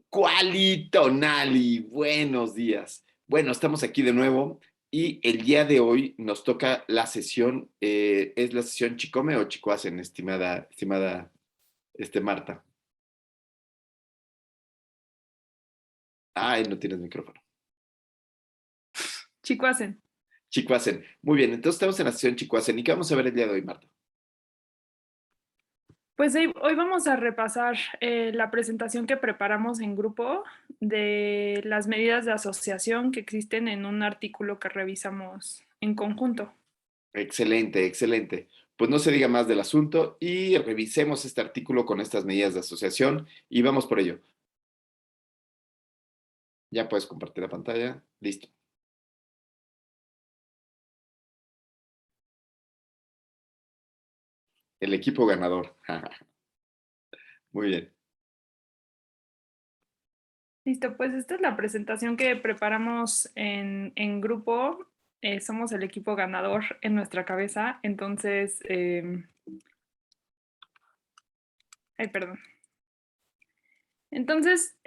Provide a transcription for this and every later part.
Cualito, Nali, buenos días. Bueno, estamos aquí de nuevo y el día de hoy nos toca la sesión, ¿es la sesión Chicome o Chicoacen, estimada Marta? Ay, no tienes micrófono. Chicoacen. Chicoacen. Muy bien, entonces estamos en la sesión Chicoacen. ¿Y qué vamos a ver el día de hoy, Marta? Pues hoy vamos a repasar la presentación que preparamos en grupo de las medidas de asociación que existen en un artículo que revisamos en conjunto. Excelente, excelente. Pues no se diga más del asunto y revisemos este artículo con estas medidas de asociación y vamos por ello. Ya puedes compartir la pantalla. Listo. El equipo ganador. Muy bien. Listo, pues esta es la presentación que preparamos en grupo. Somos el equipo ganador en nuestra cabeza, entonces, ay, perdón. Entonces,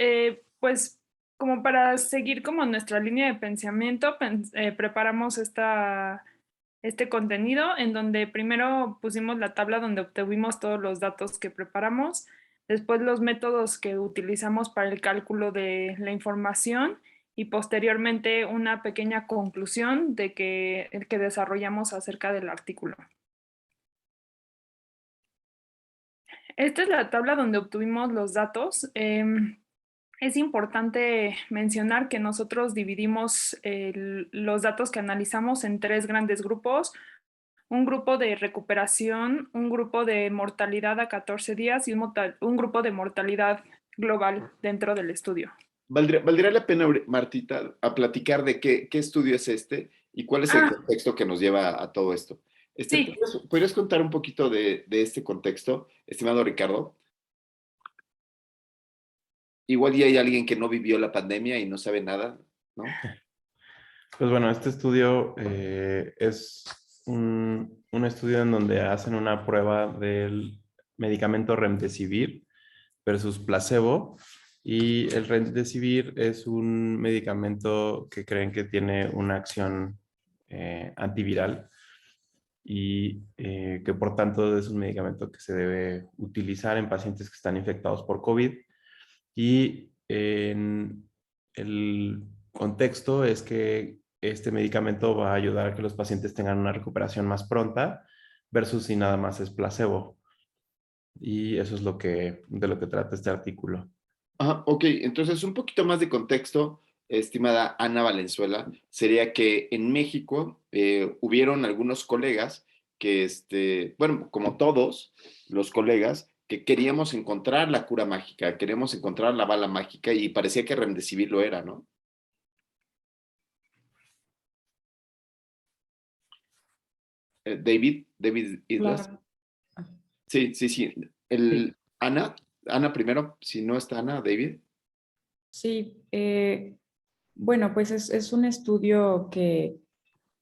pues como para seguir como nuestra línea de pensamiento, preparamos este contenido en donde primero pusimos la tabla donde obtuvimos todos los datos que preparamos, después los métodos que utilizamos para el cálculo de la información y posteriormente una pequeña conclusión de el que desarrollamos acerca del artículo. Esta es la tabla donde obtuvimos los datos. Es importante mencionar que nosotros dividimos los datos que analizamos en tres grandes grupos: un grupo de recuperación, un grupo de mortalidad a 14 días y un grupo de mortalidad global dentro del estudio. ¿Valdría la pena, Martita, a platicar de qué estudio es este y cuál es el Ah, contexto que nos lleva a todo esto? sí, ¿Podrías contar un poquito de este contexto, estimado Ricardo? Igual ya hay alguien que no vivió la pandemia y no sabe nada, ¿no? Pues bueno, este estudio es un estudio en donde hacen una prueba del medicamento Remdesivir versus placebo. Y el Remdesivir es un medicamento que creen que tiene una acción antiviral y que por tanto es un medicamento que se debe utilizar en pacientes que están infectados por COVID. Y en el contexto es que este medicamento va a ayudar a que los pacientes tengan una recuperación más pronta versus si nada más es placebo. Y eso es de lo que trata este artículo. Ajá, ok, entonces un poquito más de contexto, estimada Ana Valenzuela, sería que en México hubieron algunos colegas que, bueno, como todos los colegas, que queríamos encontrar la cura mágica, queríamos encontrar la bala mágica y parecía que Remdesivir lo era, ¿no? David Islas. Claro. Sí, sí, sí. Sí, Ana primero, si no está Ana, David. sí, bueno, pues es un estudio que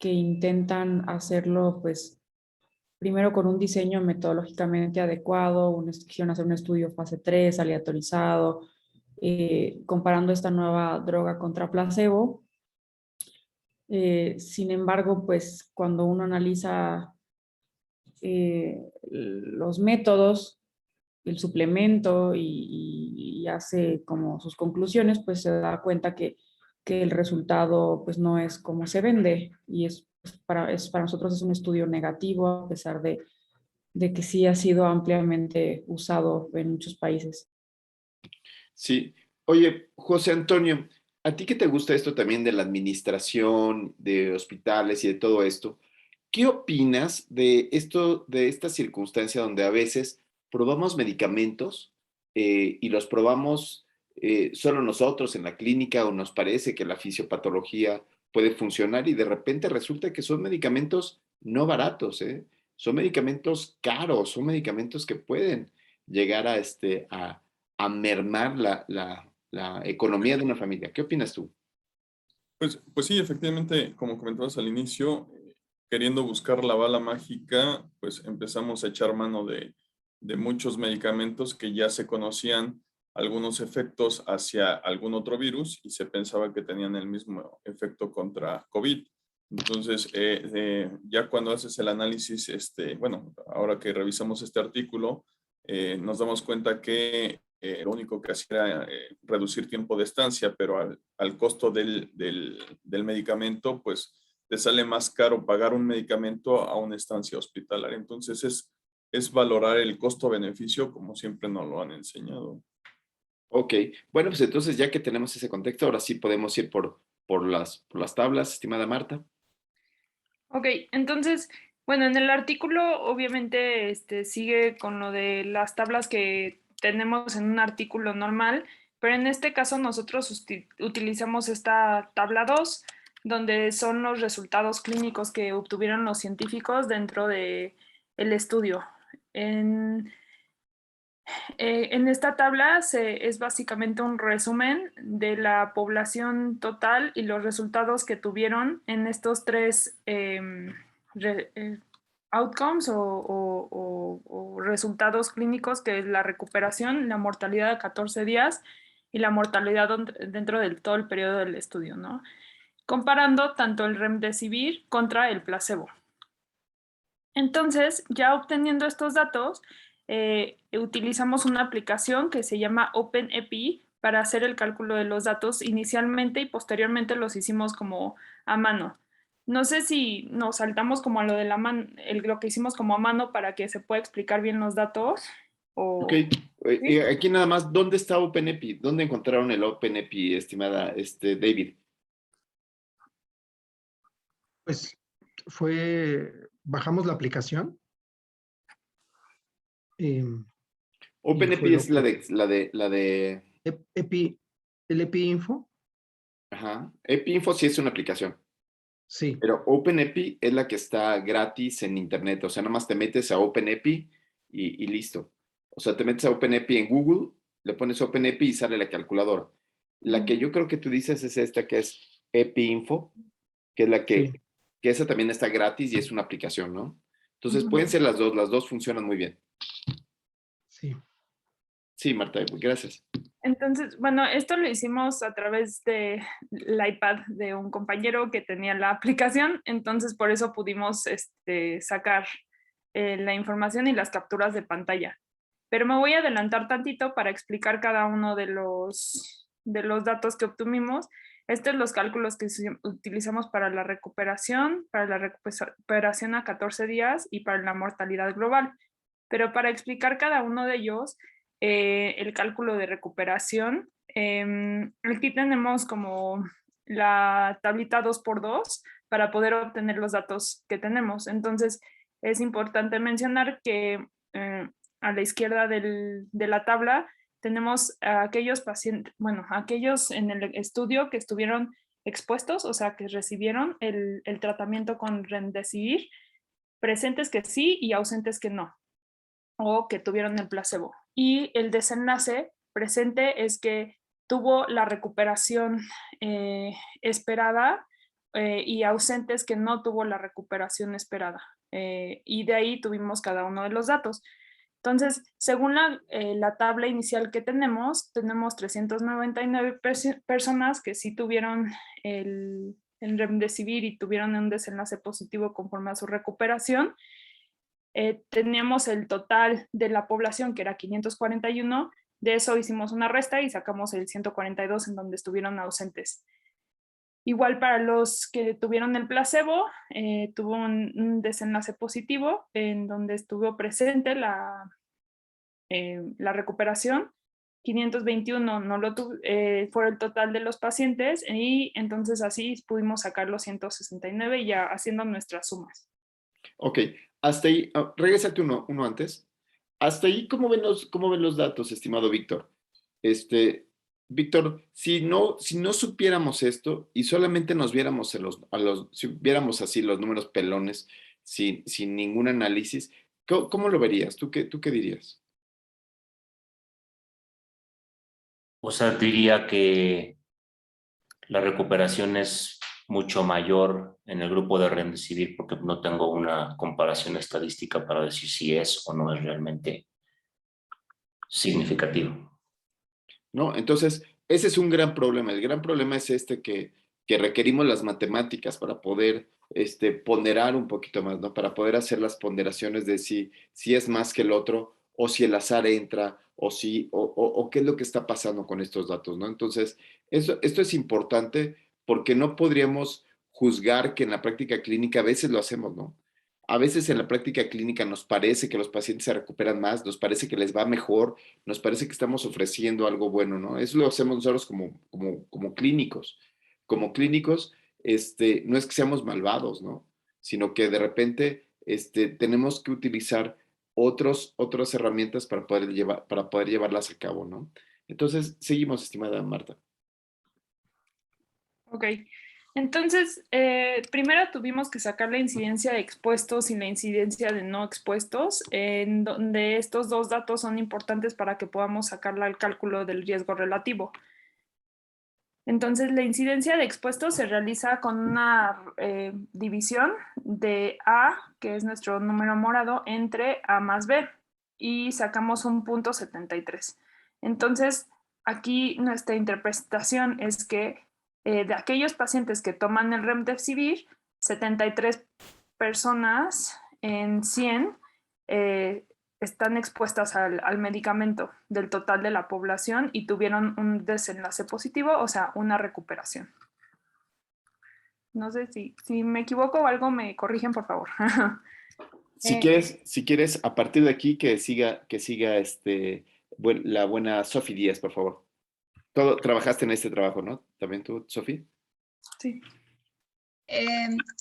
intentan hacerlo, pues, primero con un diseño metodológicamente adecuado, quisieron hacer un estudio fase 3 aleatorizado, comparando esta nueva droga contra placebo. Sin embargo, pues, cuando uno analiza los métodos, el suplemento y hace como sus conclusiones, pues se da cuenta que el resultado pues no es como se vende y para nosotros es un estudio negativo a pesar de que sí ha sido ampliamente usado en muchos países. Sí. Oye, José Antonio, ¿a ti qué te gusta esto también de la administración de hospitales y de todo esto? ¿Qué opinas de esto, de esta circunstancia donde a veces probamos medicamentos y los probamos solo nosotros en la clínica o nos parece que la fisiopatología puede funcionar y de repente resulta que son medicamentos no baratos, ¿eh? Son medicamentos caros, son medicamentos que pueden llegar a mermar la economía de una familia? ¿Qué opinas tú? Pues sí, efectivamente, como comentabas al inicio, queriendo buscar la bala mágica, pues empezamos a echar mano de muchos medicamentos que ya se conocían algunos efectos hacia algún otro virus y se pensaba que tenían el mismo efecto contra COVID. Entonces, ya cuando haces el análisis, bueno, ahora que revisamos este artículo, nos damos cuenta que lo único que hacía era reducir tiempo de estancia, pero al costo del medicamento, pues te sale más caro pagar un medicamento a una estancia hospitalaria. Entonces, es valorar el costo-beneficio como siempre nos lo han enseñado. Ok, bueno, pues entonces ya que tenemos ese contexto, ahora sí podemos ir por las tablas, estimada Marta. Ok, entonces, bueno, en el artículo obviamente sigue con lo de las tablas que tenemos en un artículo normal, pero en este caso nosotros utilizamos esta tabla 2, donde son los resultados clínicos que obtuvieron los científicos dentro de el estudio. En esta tabla es básicamente un resumen de la población total y los resultados que tuvieron en estos tres outcomes o resultados clínicos, que es la recuperación, la mortalidad a 14 días y la mortalidad dentro del todo el periodo del estudio, ¿no? Comparando tanto el remdesivir contra el placebo. Entonces, ya obteniendo estos datos, utilizamos una aplicación que se llama OpenEpi para hacer el cálculo de los datos inicialmente, y posteriormente los hicimos como a mano. No sé si nos saltamos como a lo de lo que hicimos como a mano para que se pueda explicar bien los datos. Ok, ¿Sí? aquí nada más, ¿dónde está OpenEpi? ¿Dónde encontraron el OpenEpi, estimada David? Pues bajamos la aplicación. Y fue OpenEpi lo es que la de, el EPI Info, ajá, EpiInfo sí es una aplicación, sí. pero OpenEpi es la que está gratis en internet, o sea, nada más te metes a OpenEpi y listo. O sea, te metes a OpenEpi en Google, le pones OpenEpi y sale la calculadora. La que yo creo que tú dices es esta, que es EpiInfo, que es la Sí, que esa también está gratis y es una aplicación, ¿no? Entonces Ujú. pueden ser las dos funcionan muy bien. sí. Sí, Marta, gracias. Entonces, bueno, esto lo hicimos a través del iPad de un compañero que tenía la aplicación, entonces por eso pudimos sacar la información y las capturas de pantalla. Pero me voy a adelantar tantito para explicar cada uno de los datos que obtuvimos. Estos son los cálculos que utilizamos para la recuperación a 14 días y para la mortalidad global. Pero para explicar cada uno de ellos, el cálculo de recuperación, aquí tenemos como la tablita 2x2 para poder obtener los datos que tenemos. Entonces, es importante mencionar que a la izquierda de la tabla tenemos a aquellos pacientes, bueno, aquellos en el estudio que estuvieron expuestos, o sea, que recibieron el tratamiento con remdesivir, presentes que sí y ausentes que no, o que tuvieron el placebo. Y el desenlace presente es que tuvo la recuperación esperada, y ausentes que no tuvo la recuperación esperada. Y de ahí tuvimos cada uno de los datos. Entonces, según la tabla inicial que tenemos 399 personas que sí tuvieron el remdesivir y tuvieron un desenlace positivo conforme a su recuperación. Teníamos el total de la población, que era 541, de eso hicimos una resta y sacamos el 142 en donde estuvieron ausentes. Igual para los que tuvieron el placebo, tuvo un desenlace positivo en donde estuvo presente la recuperación. 521 no lo fue el total de los pacientes, y entonces así pudimos sacar los 169 ya haciendo nuestras sumas. Ok, hasta ahí, regrésate uno antes. Hasta ahí, cómo ven los datos, estimado Víctor? Víctor, si no supiéramos esto y solamente nos viéramos si viéramos así los números pelones, sin ningún análisis, ¿cómo lo verías? ¿Tú qué dirías? O sea, diría que la recuperación es mucho mayor en el grupo de remdesivir porque no tengo una comparación estadística para decir si es o no es realmente significativo. ¿no? Entonces, ese es un gran problema. El gran problema es que requerimos las matemáticas para poder ponderar un poquito más, ¿no? Para poder hacer las ponderaciones de si es más que el otro, o si el azar entra, o qué es lo que está pasando con estos datos, ¿no? Entonces, esto es importante porque no podríamos juzgar que en la práctica clínica a veces lo hacemos, ¿no? A veces en la práctica clínica nos parece que los pacientes se recuperan más, nos parece que les va mejor, nos parece que estamos ofreciendo algo bueno, ¿no? Eso lo hacemos nosotros como clínicos. Como clínicos, no es que seamos malvados, ¿no? Sino que de repente tenemos que utilizar otras herramientas para poder llevarlas a cabo, ¿no? Entonces, seguimos, estimada Marta. Ok. Entonces, primero tuvimos que sacar la incidencia de expuestos y la incidencia de no expuestos, en donde estos dos datos son importantes para que podamos sacarla al cálculo del riesgo relativo. Entonces, la incidencia de expuestos se realiza con una división de A, que es nuestro número morado, entre A más B, y sacamos un punto 73. Entonces, aquí nuestra interpretación es que de aquellos pacientes que toman el remdesivir, 73 personas en 100 están expuestas al medicamento del total de la población y tuvieron un desenlace positivo, o sea, una recuperación. No sé si me equivoco o algo, me corrigen, por favor. Si quieres, a partir de aquí que siga la buena Sofi Díaz, por favor. Trabajaste en este trabajo, ¿no? ¿También tú, Sofi? Sí.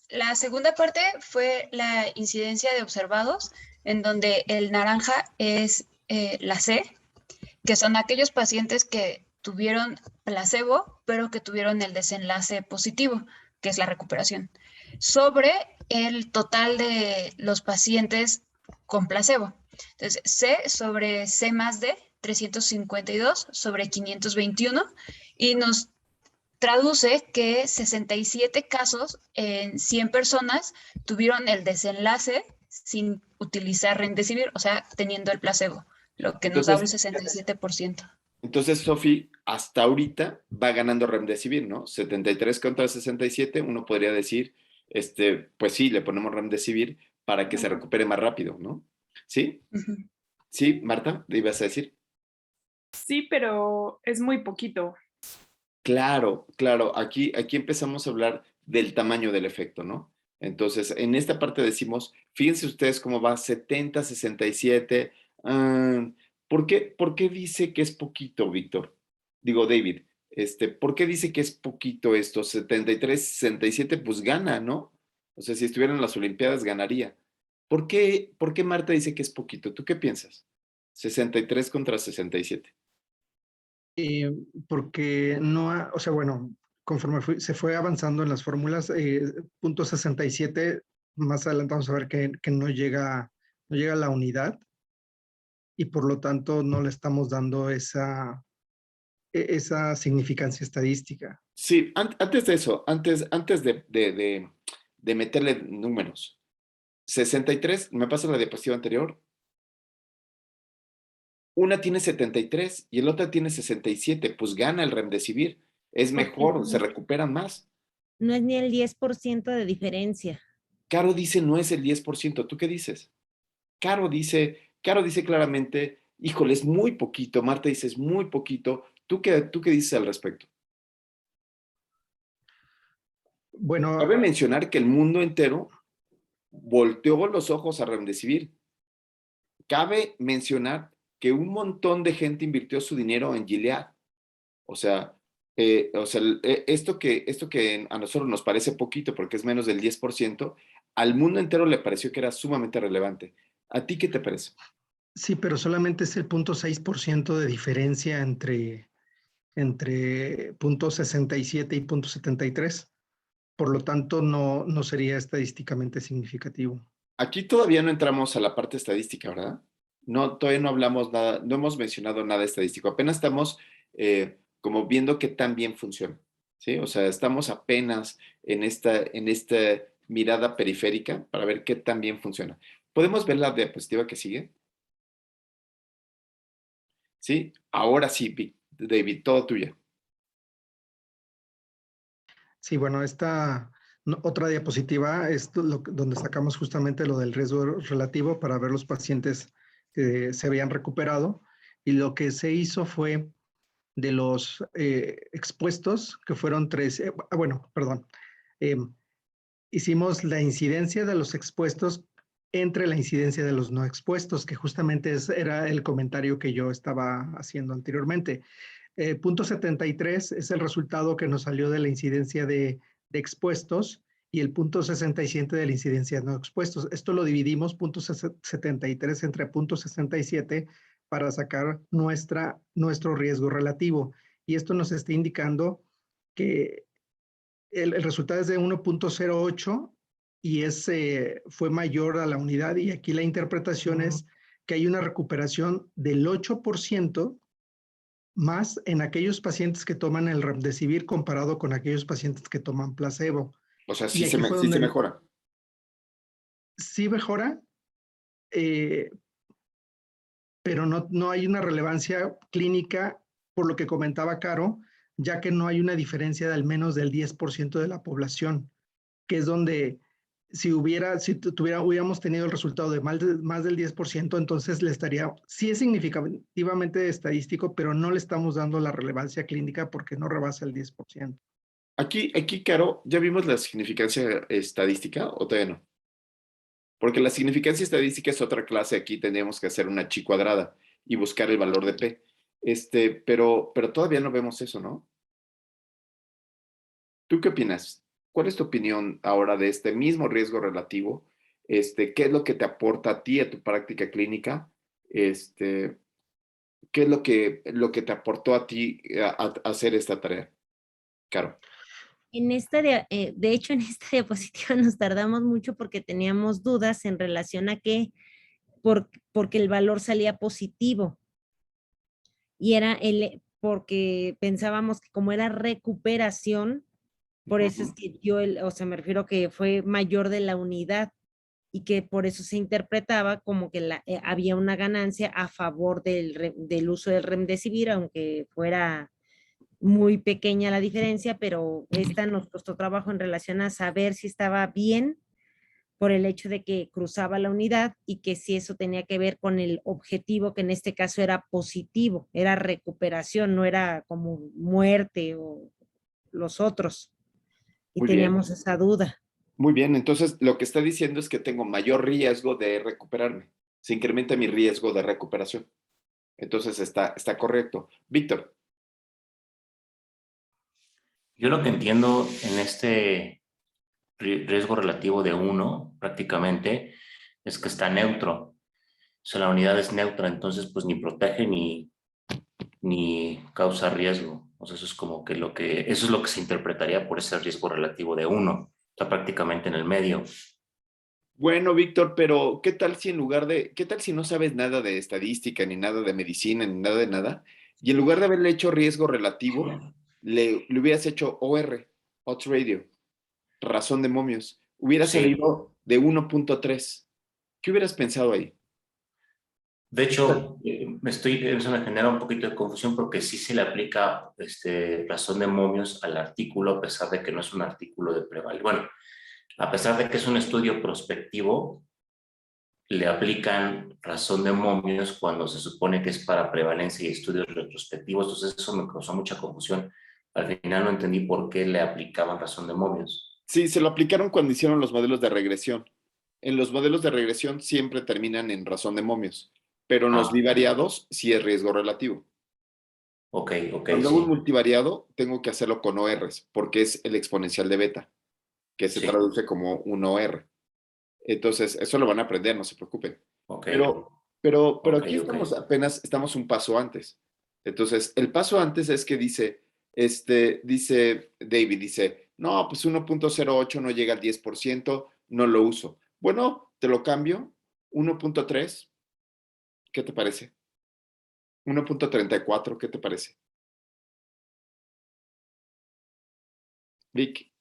La segunda parte fue la incidencia de observados, en donde el naranja es la C, que son aquellos pacientes que tuvieron placebo, pero que tuvieron el desenlace positivo, que es la recuperación, sobre el total de los pacientes con placebo. Entonces, C sobre C más D, 352 sobre 521, y nos traduce que 67 casos en 100 personas tuvieron el desenlace sin utilizar remdesivir, o sea, teniendo el placebo, lo que nos da un 67%. Entonces, Sofi, hasta ahorita va ganando remdesivir, ¿no? 73 contra 67, uno podría decir, pues sí, le ponemos remdesivir para que se recupere más rápido, ¿no? ¿Sí? Sí, Marta, ¿le ibas a decir? Sí, pero es muy poquito. Claro, claro. Aquí empezamos a hablar del tamaño del efecto, ¿no? Entonces, en esta parte decimos, fíjense ustedes cómo va 70, 67. ¿Por qué dice que es poquito, Víctor? Digo, David, ¿por qué dice que es poquito esto? 73, 67, pues gana, ¿no? O sea, si estuviera en las Olimpiadas, ganaría. ¿Por qué Marta dice que es poquito? ¿Tú qué piensas? 63 contra 67. Porque no, o sea, bueno, conforme se fue avanzando en las fórmulas, punto 67, más adelante vamos a ver que no llega a la unidad y por lo tanto no le estamos dando esa significancia estadística. Sí, antes de eso, antes de meterle números, 63, ¿me pasa la diapositiva anterior? Una tiene 73 y el otra tiene 67, pues gana el remdesivir, es mejor, se recuperan más. No es ni el 10% de diferencia. Caro dice no es el 10%, ¿tú qué dices? Caro dice claramente, híjole, es muy poquito, Marta dice es muy poquito, ¿tú qué dices al respecto? Bueno, Cabe mencionar que el mundo entero volteó los ojos a remdesivir. Cabe mencionar que un montón de gente invirtió su dinero en Gilead. O sea, esto que a nosotros nos parece poquito porque es menos del 10%, al mundo entero le pareció que era sumamente relevante. ¿A ti qué te parece? sí, pero solamente es el 0.6% de diferencia entre punto 67 y punto 73. Por lo tanto, no sería estadísticamente significativo. Aquí todavía no entramos a la parte estadística, ¿verdad? No, todavía no hablamos nada, no hemos mencionado nada estadístico. Apenas estamos como viendo qué tan bien funciona, ¿sí? O sea, estamos apenas en esta mirada periférica para ver qué tan bien funciona. ¿Podemos ver la diapositiva que sigue? ¿Sí? Ahora sí, David, todo tuya. Sí, bueno, esta otra diapositiva es donde sacamos justamente lo del riesgo relativo para ver los pacientes que se habían recuperado. Y lo que se hizo fue de los expuestos, que fueron 3, bueno, perdón, hicimos la incidencia de los expuestos entre la incidencia de los no expuestos, que justamente era el comentario que yo estaba haciendo anteriormente. Punto 73 es el resultado que nos salió de la incidencia de expuestos y el punto 67 de la incidencia de no expuestos. Esto lo dividimos, punto 73 entre punto 67 para sacar nuestro riesgo relativo. Y esto nos está indicando que el resultado es de 1.08 y fue mayor a la unidad. Y aquí la interpretación es que hay una recuperación del 8% más en aquellos pacientes que toman el remdesivir comparado con aquellos pacientes que toman placebo. O sea, Y sí aquí fue se donde mejora. sí mejora, pero no hay una relevancia clínica, por lo que comentaba Caro, ya que no hay una diferencia de al menos del 10% de la población, que es donde si hubiéramos tenido el resultado de más del 10%, entonces sí es significativamente estadístico, pero no le estamos dando la relevancia clínica porque no rebasa el 10%. Aquí, Caro, ¿ya vimos la significancia estadística o todavía no? Porque la significancia estadística es otra clase. Aquí tendríamos que hacer una chi cuadrada y buscar el valor de P. Pero todavía no vemos eso, ¿no? ¿Tú qué opinas? ¿Cuál es tu opinión ahora de este mismo riesgo relativo? ¿Qué es lo que te aporta a ti, a tu práctica clínica? ¿Qué es lo que te aportó a ti a hacer esta tarea? Caro. En de hecho, en esta diapositiva nos tardamos mucho porque teníamos dudas en relación a porque el valor salía positivo. Y era porque pensábamos que como era recuperación, por eso es que o sea, me refiero que fue mayor de la unidad y que por eso se interpretaba como que había una ganancia a favor del uso del remdesivir, aunque fuera muy pequeña la diferencia, pero esta nos costó trabajo en relación a saber si estaba bien por el hecho de que cruzaba la unidad y que si eso tenía que ver con el objetivo, que en este caso era positivo, era recuperación, no era como muerte o los otros. Y Muy bien. teníamos esa duda. Muy bien, entonces lo que está diciendo es que tengo mayor riesgo de recuperarme. Se incrementa mi riesgo de recuperación. Entonces está correcto. Víctor. Yo lo que entiendo en este riesgo relativo de 1 prácticamente es que está neutro. O sea, la unidad es neutra, entonces pues ni protege ni causa riesgo. O sea, eso es como que eso es lo que se interpretaría por ese riesgo relativo de 1. Está prácticamente en el medio. Bueno, Víctor, pero ¿qué tal si qué tal si no sabes nada de estadística, ni nada de medicina, ni nada de nada? Y en lugar de haberle hecho riesgo relativo, le hubieras hecho OR, odds ratio, razón de momios. Hubiera Sí. salido de 1.3. ¿Qué hubieras pensado ahí? De hecho, eso me genera un poquito de confusión porque sí se le aplica razón de momios al artículo, a pesar de que no es un artículo de prevalencia. Bueno, a pesar de que es un estudio prospectivo, le aplican razón de momios cuando se supone que es para prevalencia y estudios retrospectivos. Entonces eso me causó mucha confusión. Al final no entendí por qué le aplicaban razón de momios. Sí, se lo aplicaron cuando hicieron los modelos de regresión. En los modelos de regresión siempre terminan en razón de momios, pero en los bivariados sí es riesgo relativo. Ok, Cuando hago un sí. multivariado, tengo que hacerlo con ORs, porque es el exponencial de beta, que se Sí. traduce como un OR. Entonces, eso lo van a aprender, no se preocupen. Ok. Pero Ok, aquí ok. estamos un paso antes. Entonces, el paso antes es que dice David, no, pues 1.08 no llega al 10%, no lo uso. Bueno, te lo cambio, 1.3, ¿qué te parece? 1.34, ¿qué te parece? Vic.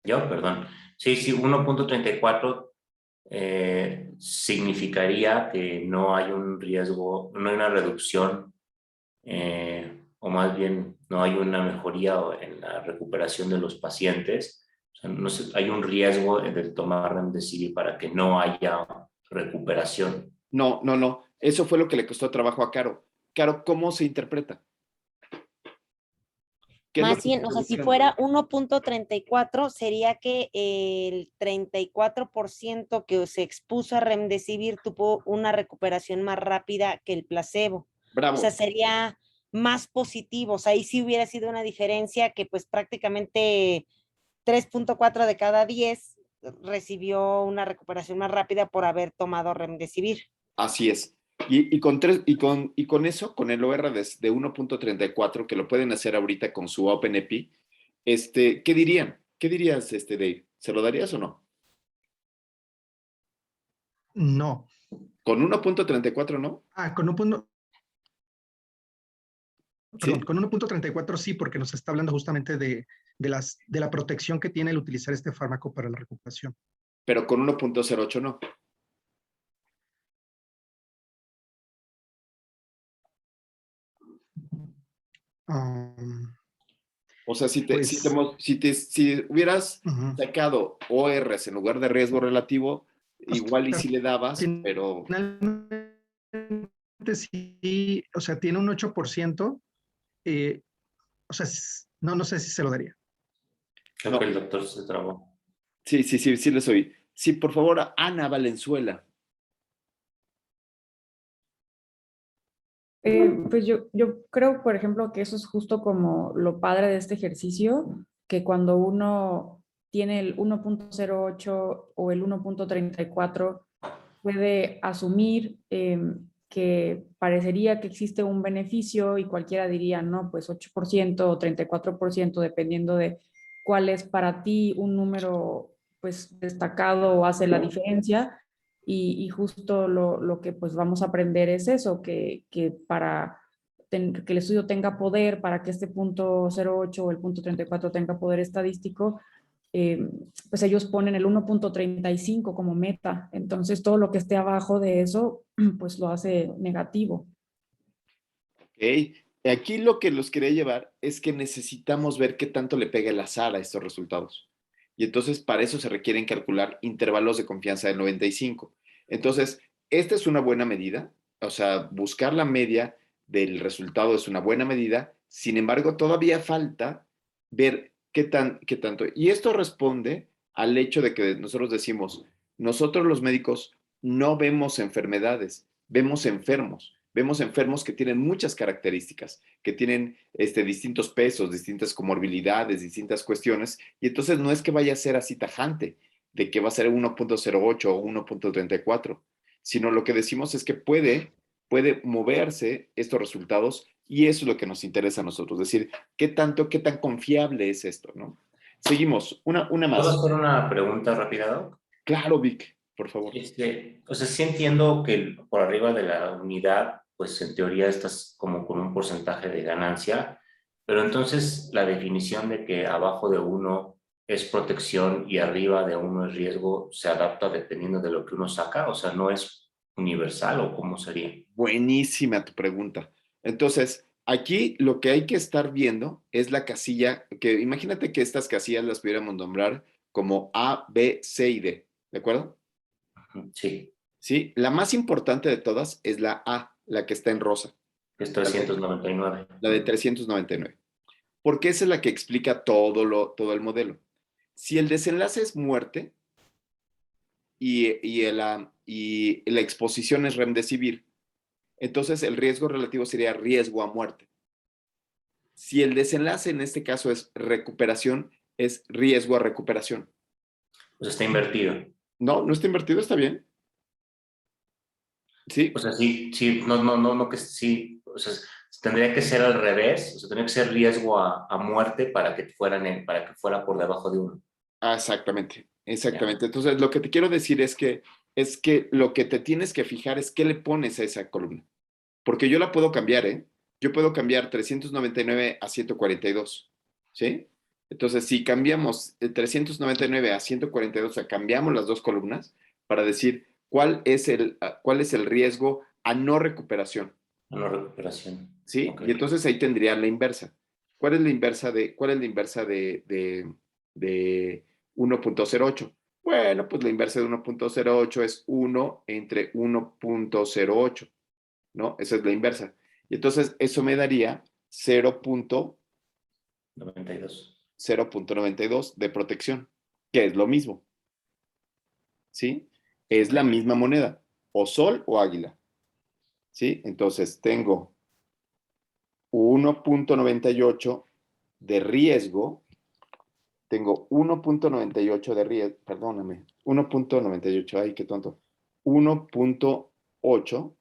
Yo, perdón. Sí, 1.34 significaría que no hay un riesgo, no hay una reducción, o más bien no hay una mejoría en la recuperación de los pacientes. O sea, no hay un riesgo de tomar remdesivir para que no haya recuperación. No, no, no. Eso fue lo que le costó trabajo a Caro. Caro, ¿cómo se interpreta? ¿Qué es lo Más que bien, está o sea, si buscando? fuera 1.34, sería que el 34% que se expuso a remdesivir tuvo una recuperación más rápida que el placebo. O sea, Bravo. sería más positivo. O sea, ahí sí hubiera sido una diferencia que pues prácticamente 3.4 de cada 10 recibió una recuperación más rápida por haber tomado remdesivir. Así es. Y con eso, con el OR de 1.34, que lo pueden hacer ahorita con su OpenEpi, ¿qué dirían? ¿Qué dirías, Dave? ¿Se lo darías o no? No. Con 1.34, ¿no? Con un punto, perdón, ¿Sí? con 1.34 sí, porque nos está hablando justamente de la protección que tiene el utilizar este fármaco para la recuperación. Pero con 1.08 no. O sea, si hubieras sacado ORs en lugar de riesgo relativo, igual y si le dabas, pero... Finalmente sí, o sea, tiene un 8%, o sea, no sé si se lo daría. Creo que el doctor se trabó. Sí les oí. Sí, por favor, Ana Valenzuela. Pues yo creo, por ejemplo, que eso es justo como lo padre de este ejercicio, que cuando uno tiene el 1.08 o el 1.34, puede asumir que parecería que existe un beneficio y cualquiera diría, no, pues 8% o 34%, dependiendo de cuál es para ti un número pues destacado o hace la diferencia. Y justo lo que pues vamos a aprender es eso, que para que el estudio tenga poder, para que este punto 08 o el punto 34 tenga poder estadístico, pues ellos ponen el 1.35 como meta. Entonces todo lo que esté abajo de eso, pues lo hace negativo. Ok. Aquí lo que los quería llevar es que necesitamos ver qué tanto le pega el azar a estos resultados. Y entonces para eso se requieren calcular intervalos de confianza de 95. Entonces, esta es una buena medida, o sea, buscar la media del resultado es una buena medida, sin embargo, todavía falta ver qué tanto. Y esto responde al hecho de que nosotros decimos, nosotros los médicos no vemos enfermedades, vemos enfermos que tienen muchas características, que tienen distintos pesos, distintas comorbilidades, distintas cuestiones, y entonces no es que vaya a ser así tajante, de que va a ser 1.08 o 1.34, sino lo que decimos es que puede moverse estos resultados y eso es lo que nos interesa a nosotros, es decir, qué tan confiable es esto, ¿no? Seguimos, una ¿Puedo más. hacer una pregunta rápida, Doc? Claro, Vic, por favor. O sea, sí entiendo que por arriba de la unidad, pues en teoría estás como con un porcentaje de ganancia, pero entonces la definición de que abajo de 1 es protección y arriba de 1 es riesgo, ¿se adapta dependiendo de lo que uno saca? O sea, ¿no es universal o cómo sería? Buenísima tu pregunta. Entonces, aquí lo que hay que estar viendo es la casilla, que imagínate que estas casillas las pudiéramos nombrar como A, B, C y D, ¿de acuerdo? Sí. Sí, la más importante de todas es la A, la que está en rosa. Es 399. La de 399. Porque esa es la que explica todo el modelo. Si el desenlace es muerte y la exposición es remdesivir, entonces el riesgo relativo sería riesgo a muerte. Si el desenlace en este caso es recuperación, es riesgo a recuperación. Pues está invertido. No, no está invertido, está bien. Sí. O sea, sí, no, que sí, o sea, tendría que ser al revés, o sea, tendría que ser riesgo a muerte para que fuera por debajo de 1. Ah, exactamente. Entonces, lo que te quiero decir es que lo que te tienes que fijar es qué le pones a esa columna. Porque yo la puedo cambiar, ¿eh? Yo puedo cambiar 399 a 142, ¿sí? Entonces, si cambiamos de 399 a 142, o sea, cambiamos las dos columnas, para decir cuál es el riesgo a no recuperación. A no recuperación. ¿Sí? Ok. Y entonces ahí tendría la inversa. ¿Cuál es la inversa de 1.08? Bueno, pues la inversa de 1.08 es 1 entre 1.08, ¿no? Esa es la inversa. Y entonces eso me daría 0.92 de protección, que es lo mismo, ¿sí? Es la misma moneda, o sol o águila, ¿sí? Entonces tengo 1.98 de riesgo, tengo 1.98 de riesgo, perdóname, 1.98, ay, qué tonto, 1.8,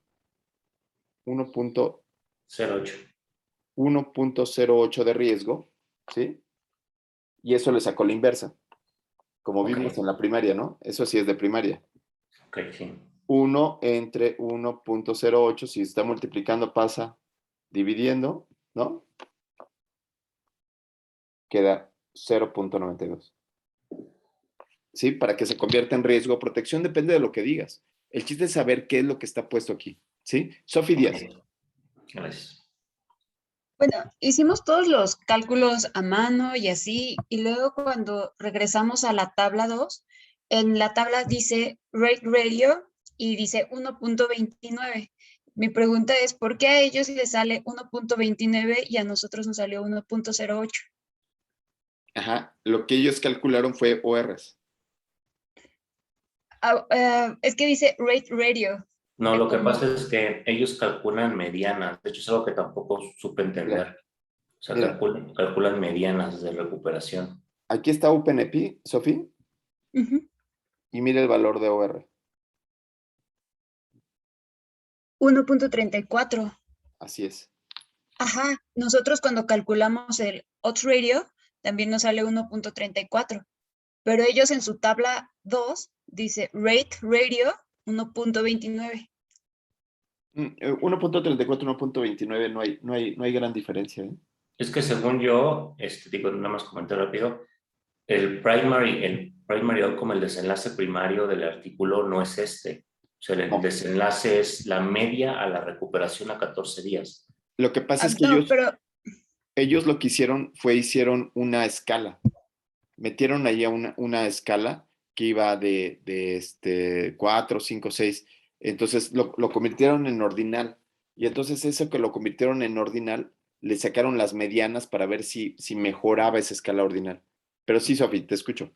1.08 de riesgo, ¿sí? Y eso le sacó la inversa, como vimos en la primaria, ¿no? Eso sí es de primaria. Ok, sí. 1 entre 1.08, si está multiplicando pasa dividiendo, ¿no? Queda 0.92. ¿Sí? Para que se convierta en riesgo o protección, depende de lo que digas. El chiste es saber qué es lo que está puesto aquí. ¿Sí? Sofi Díaz. Gracias. Bueno, hicimos todos los cálculos a mano y así, y luego cuando regresamos a la tabla 2, en la tabla dice rate radio y dice 1.29. Mi pregunta es, ¿por qué a ellos les sale 1.29 y a nosotros nos salió 1.08? Ajá. Lo que ellos calcularon fue ORs. Es que dice rate radio. No, lo que Como- pasa es que ellos calculan medianas. De hecho, es algo que tampoco supe entender. O sea, Mira. calculan medianas de recuperación. Aquí está OpenEpi, Sofi, Ujú. y mira el valor de OR. 1.34. Así es. Ajá, nosotros cuando calculamos el odds radio también nos sale 1.34, pero ellos en su tabla 2 dice rate radio 1.29. 1.34, 1.29, no hay gran diferencia, ¿eh? Es que según yo, digo, nada más comentar rápido, el primary outcome, el desenlace primario del artículo no es este. O sea, el No. desenlace es la media a la recuperación a 14 días. Lo que pasa es que No, pero ellos lo que hicieron una escala. Metieron ahí una escala que iba de 4, 5, 6. Entonces lo convirtieron en ordinal. Y entonces eso que lo convirtieron en ordinal, le sacaron las medianas para ver si mejoraba esa escala ordinal. Pero sí, Sofi, te escucho.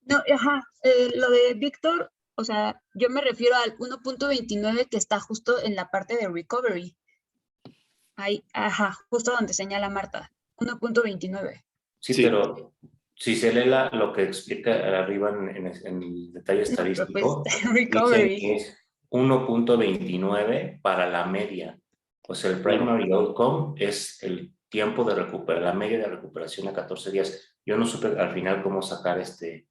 no, ajá, lo de Víctor, o sea, yo me refiero al 1.29 que está justo en la parte de recovery. Ahí, ajá, justo donde señala Marta, 1.29. Sí, Sí. pero si se lee lo que explica arriba en el detalle No, pero pues estadístico, dicen recovery. que es 1.29 para la media. O sea, el Claro. primary outcome es el tiempo de recuperación, la media de recuperación a 14 días. Yo no supe al final cómo sacar este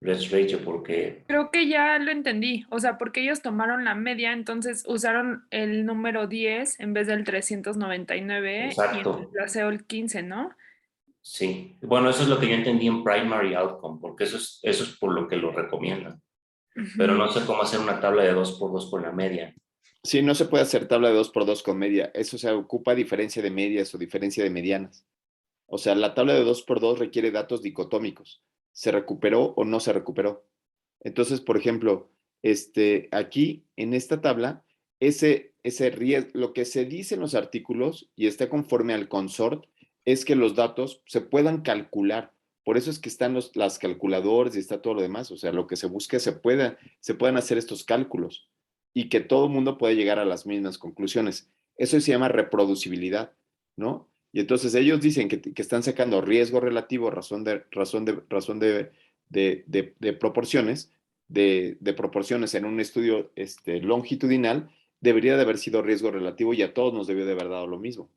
rest ratio porque Creo que ya lo entendí, o sea, porque ellos tomaron la media, entonces usaron el número 10 en vez del 399 y exacto, reemplazó el 15, ¿no? sí. Bueno, eso es lo que yo entendí en primary outcome, porque eso es por lo que lo recomiendan. Pero no Ujú. sé cómo hacer una tabla de 2x2 con la media. Sí, no se puede hacer tabla de 2x2 con media. Eso se ocupa diferencia de medias o diferencia de medianas. O sea, la tabla de 2x2 requiere datos dicotómicos. ¿Se recuperó o no se recuperó? Entonces, por ejemplo, aquí en esta tabla, ese riesgo, lo que se dice en los artículos y está conforme al consort, es que los datos se puedan calcular. Por eso es que están las calculadoras y está todo lo demás. O sea, lo que se busca se puedan hacer estos cálculos y que todo el mundo pueda llegar a las mismas conclusiones. Eso se llama reproducibilidad, ¿no? Y entonces ellos dicen que están sacando riesgo relativo, razón de proporciones, de proporciones en un estudio longitudinal, debería de haber sido riesgo relativo y a todos nos debió de haber dado lo mismo,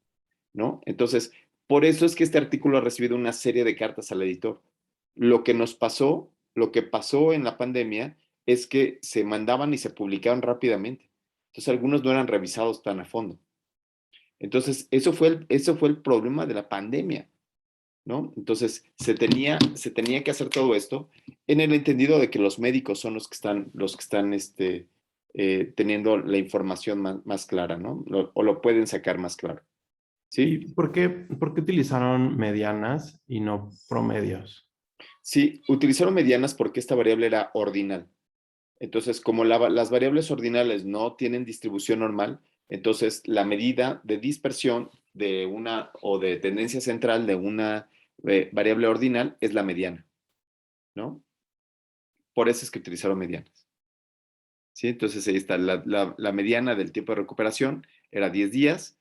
¿no? Entonces, por eso es que este artículo ha recibido una serie de cartas al editor. Lo que pasó en la pandemia es que se mandaban y se publicaban rápidamente. Entonces, algunos no eran revisados tan a fondo. Entonces, eso fue el problema de la pandemia. ¿no? Entonces, se tenía que hacer todo esto en el entendido de que los médicos son los que están teniendo la información más clara, ¿no? O lo pueden sacar más claro. ¿Sí? ¿Y por qué utilizaron medianas y no promedios? Sí, utilizaron medianas porque esta variable era ordinal. Entonces, como las variables ordinales no tienen distribución normal, entonces la medida de dispersión de una o de tendencia central de una variable ordinal es la mediana, ¿no? Por eso es que utilizaron medianas. ¿Sí? Entonces ahí está, la mediana del tiempo de recuperación era 10 días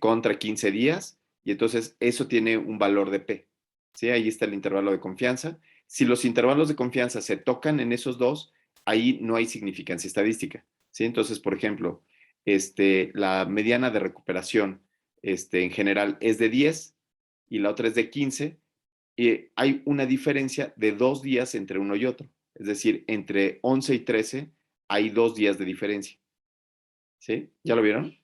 contra 15 días, y entonces eso tiene un valor de P. ¿Sí? Ahí está el intervalo de confianza. Si los intervalos de confianza se tocan en esos dos, ahí no hay significancia estadística. ¿Sí? Entonces, por ejemplo, la mediana de recuperación en general es de 10 y la otra es de 15, y hay una diferencia de 2 días entre uno y otro. Es decir, entre 11 y 13 hay 2 días de diferencia. ¿Sí? ¿Ya lo vieron?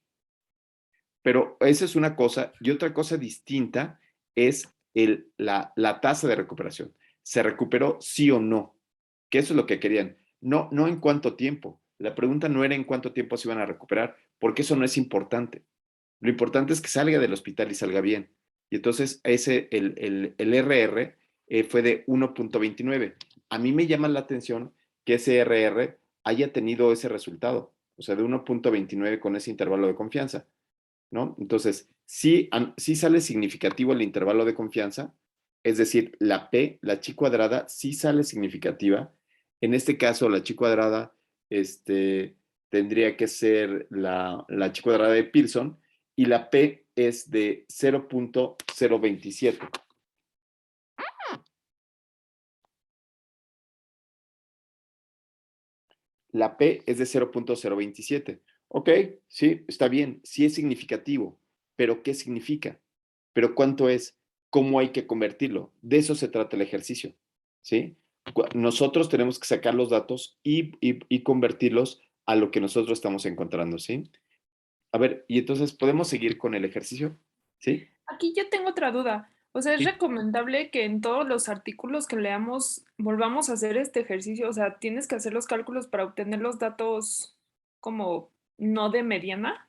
Pero esa es una cosa, y otra cosa distinta es la tasa de recuperación. ¿Se recuperó sí o no? Que eso es lo que querían. No en cuánto tiempo. La pregunta no era en cuánto tiempo se iban a recuperar, porque eso no es importante. Lo importante es que salga del hospital y salga bien. Y entonces el RR fue de 1.29. A mí me llama la atención que ese RR haya tenido ese resultado, o sea, de 1.29 con ese intervalo de confianza, ¿no? Entonces, sí sale significativo el intervalo de confianza, es decir, la P, la chi cuadrada, sí sale significativa. En este caso, la chi cuadrada tendría que ser la chi cuadrada de Pearson, y la P es de 0.027. La P es de 0.027. Ok, sí, está bien, sí es significativo, pero ¿qué significa? ¿Pero cuánto es? ¿Cómo hay que convertirlo? De eso se trata el ejercicio, ¿sí? Nosotros tenemos que sacar los datos y convertirlos a lo que nosotros estamos encontrando, ¿sí? A ver, y entonces, ¿podemos seguir con el ejercicio? ¿Sí? Aquí yo tengo otra duda. O sea, ¿es Sí. recomendable que en todos los artículos que leamos volvamos a hacer este ejercicio? O sea, ¿tienes que hacer los cálculos para obtener los datos como no de mediana?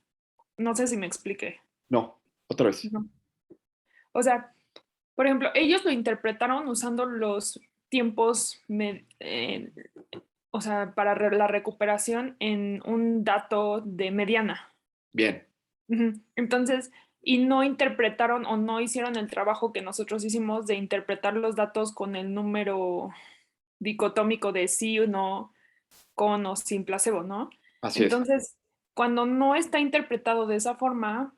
No sé si me expliqué. No, otra vez. No. O sea, por ejemplo, ellos lo interpretaron usando los tiempos, o sea, para la recuperación en un dato de mediana. Bien. Ujú. Entonces, y no interpretaron o no hicieron el trabajo que nosotros hicimos de interpretar los datos con el número dicotómico de sí o no, con o sin placebo, ¿no? Así es. Entonces, cuando no está interpretado de esa forma,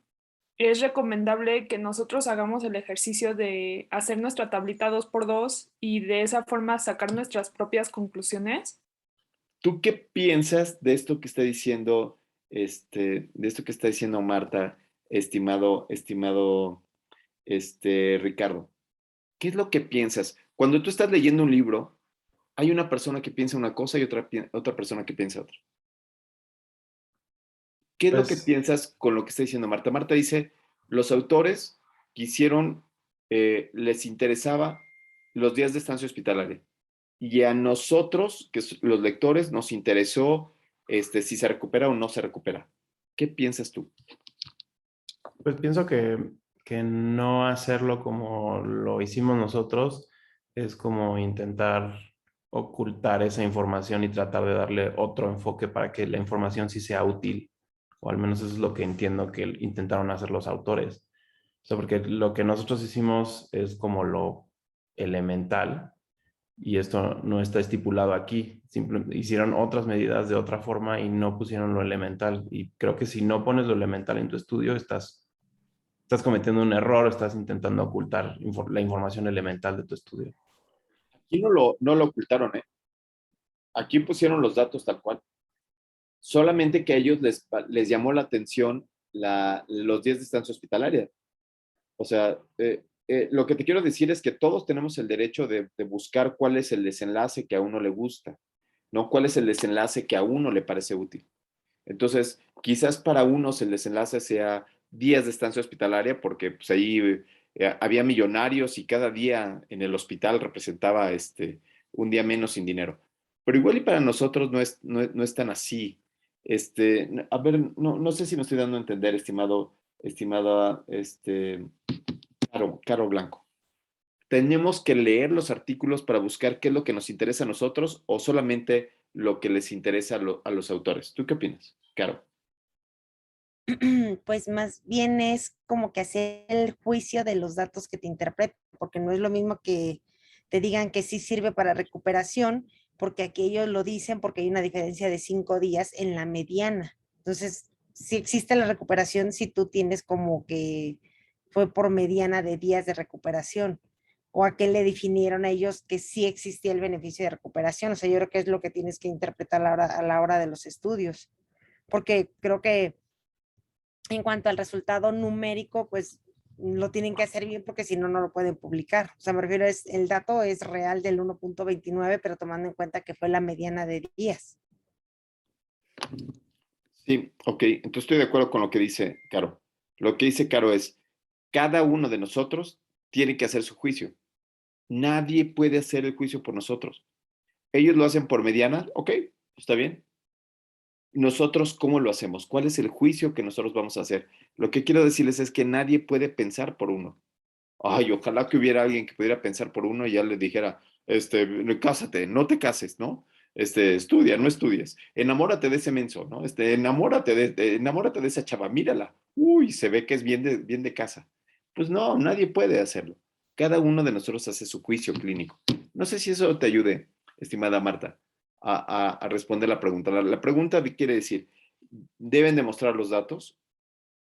es recomendable que nosotros hagamos el ejercicio de hacer nuestra tablita 2x2 y de esa forma sacar nuestras propias conclusiones. ¿Tú qué piensas de esto que está diciendo, de esto que está diciendo Marta, estimado, Ricardo? ¿Qué es lo que piensas? Cuando tú estás leyendo un libro, hay una persona que piensa una cosa y otra persona que piensa otra. ¿Qué es lo que Pues, piensas con lo que está diciendo Marta? Marta dice, los autores quisieron, les interesaba los días de estancia hospitalaria. Y a nosotros, los lectores, nos interesó si se recupera o no se recupera. ¿Qué piensas tú? pues pienso que no hacerlo como lo hicimos nosotros es como intentar ocultar esa información y tratar de darle otro enfoque para que la información sí sea útil, o al menos eso es lo que entiendo que intentaron hacer los autores. O sea, porque lo que nosotros hicimos es como lo elemental, y esto no está estipulado aquí. Hicieron otras medidas de otra forma y no pusieron lo elemental. Y creo que si no pones lo elemental en tu estudio, estás cometiendo un error, estás intentando ocultar la información elemental de tu estudio. Aquí no lo ocultaron, ¿eh? Aquí pusieron los datos tal cual. Solamente que a ellos les llamó la atención los días de estancia hospitalaria. O sea, lo que te quiero decir es que todos tenemos el derecho de buscar cuál es el desenlace que a uno le gusta, ¿no? ¿Cuál es el desenlace que a uno le parece útil? Entonces, quizás para unos el desenlace sea días de estancia hospitalaria, porque pues, ahí había millonarios y cada día en el hospital representaba un día menos sin dinero. Pero igual y para nosotros no es tan así. A ver, no sé si me estoy dando a entender, estimada, Caro Blanco. ¿Tenemos que leer los artículos para buscar qué es lo que nos interesa a nosotros o solamente lo que les interesa a los autores? ¿Tú qué opinas, Caro? Pues más bien es como que hacer el juicio de los datos que te interpretan, porque no es lo mismo que te digan que sí sirve para recuperación, porque aquí ellos lo dicen porque hay una diferencia de 5 días en la mediana. Entonces, sí existe la recuperación si tú tienes como que fue por mediana de días de recuperación, o a qué le definieron a ellos que sí existía el beneficio de recuperación. O sea, yo creo que es lo que tienes que interpretar a la hora de los estudios, porque creo que en cuanto al resultado numérico, pues lo tienen que hacer bien porque si no, no lo pueden publicar. O sea, me refiero, el dato es real del 1.29, pero tomando en cuenta que fue la mediana de días. Sí, ok, entonces estoy de acuerdo con lo que dice Caro. Lo que dice Caro es, cada uno de nosotros tiene que hacer su juicio. Nadie puede hacer el juicio por nosotros. Ellos lo hacen por mediana, ok, está bien. Nosotros, ¿cómo lo hacemos? ¿Cuál es el juicio que nosotros vamos a hacer? Lo que quiero decirles es que nadie puede pensar por uno. Ay, ojalá que hubiera alguien que pudiera pensar por uno y ya le dijera, cásate, no te cases, ¿no? Estudia, no estudies. Enamórate de ese menso, ¿no? Enamórate de esa chava, mírala. Uy, se ve que es bien de casa. Pues no, nadie puede hacerlo. Cada uno de nosotros hace su juicio clínico. No sé si eso te ayude, estimada Marta, a responder la pregunta. La pregunta quiere decir, deben demostrar los datos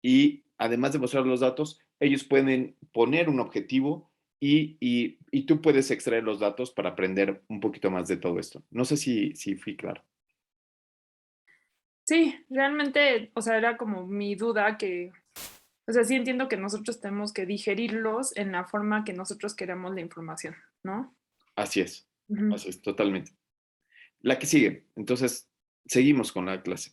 y además de mostrar los datos, ellos pueden poner un objetivo y tú puedes extraer los datos para aprender un poquito más de todo esto. No sé si fui claro. Sí, realmente, o sea, era como mi duda que, o sea, sí entiendo que nosotros tenemos que digerirlos en la forma que nosotros queramos la información, ¿no? Así es, Ujú. así es, totalmente. La que sigue, entonces, seguimos con la clase.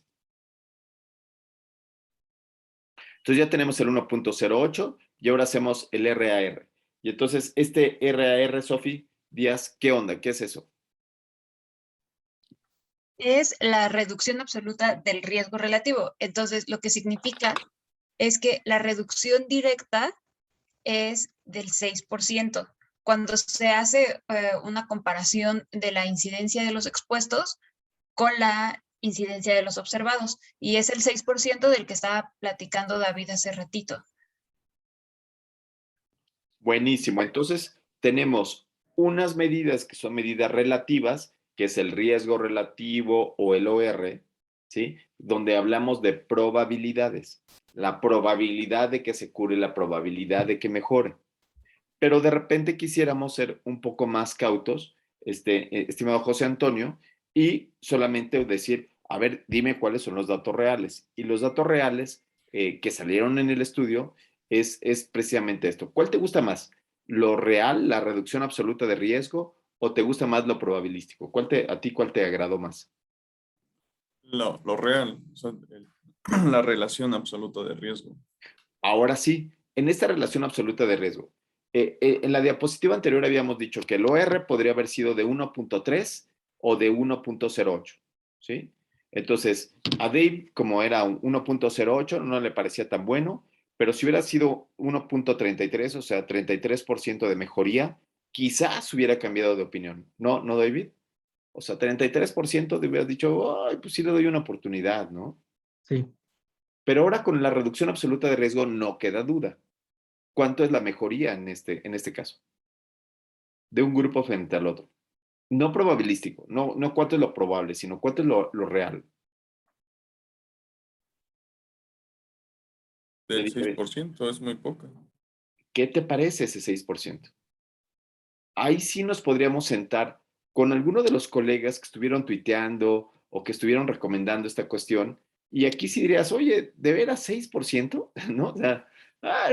Entonces ya tenemos el 1.08 y ahora hacemos el RAR. Y entonces, este RAR, Sofi Díaz, ¿qué onda? ¿Qué es eso? Es la reducción absoluta del riesgo relativo. Entonces, lo que significa es que la reducción directa es del 6%. Cuando se hace una comparación de la incidencia de los expuestos con la incidencia de los observados, y es el 6% del que estaba platicando David hace ratito. Buenísimo. Entonces, tenemos unas medidas que son medidas relativas, que es el riesgo relativo o el OR, ¿sí? Donde hablamos de probabilidades. La probabilidad de que se cure, la probabilidad de que mejore. Pero de repente quisiéramos ser un poco más cautos, estimado José Antonio, y solamente decir, a ver, dime cuáles son los datos reales. Y los datos reales que salieron en el estudio es precisamente esto. ¿Cuál te gusta más? ¿Lo real, la reducción absoluta de riesgo, o te gusta más lo probabilístico? ¿A ti cuál te agradó más? Lo real, o sea, la relación absoluta de riesgo. Ahora sí, en esta relación absoluta de riesgo, en la diapositiva anterior habíamos dicho que el OR podría haber sido de 1.3 o de 1.08, ¿sí? Entonces, a Dave, como era un 1.08, no le parecía tan bueno, pero si hubiera sido 1.33, o sea, 33% de mejoría, quizás hubiera cambiado de opinión. ¿No, David? O sea, 33% te hubieras dicho, ay, pues sí le doy una oportunidad, ¿no? Sí. Pero ahora con la reducción absoluta de riesgo no queda duda. ¿Cuánto es la mejoría en este caso? De un grupo frente al otro. No probabilístico, no cuánto es lo probable, sino cuánto es lo real. Del 6% es muy poca. ¿Qué te parece ese 6%? Ahí sí nos podríamos sentar con alguno de los colegas que estuvieron tuiteando o que estuvieron recomendando esta cuestión. Y aquí sí dirías, oye, ¿de veras 6%? ¿No? O sea,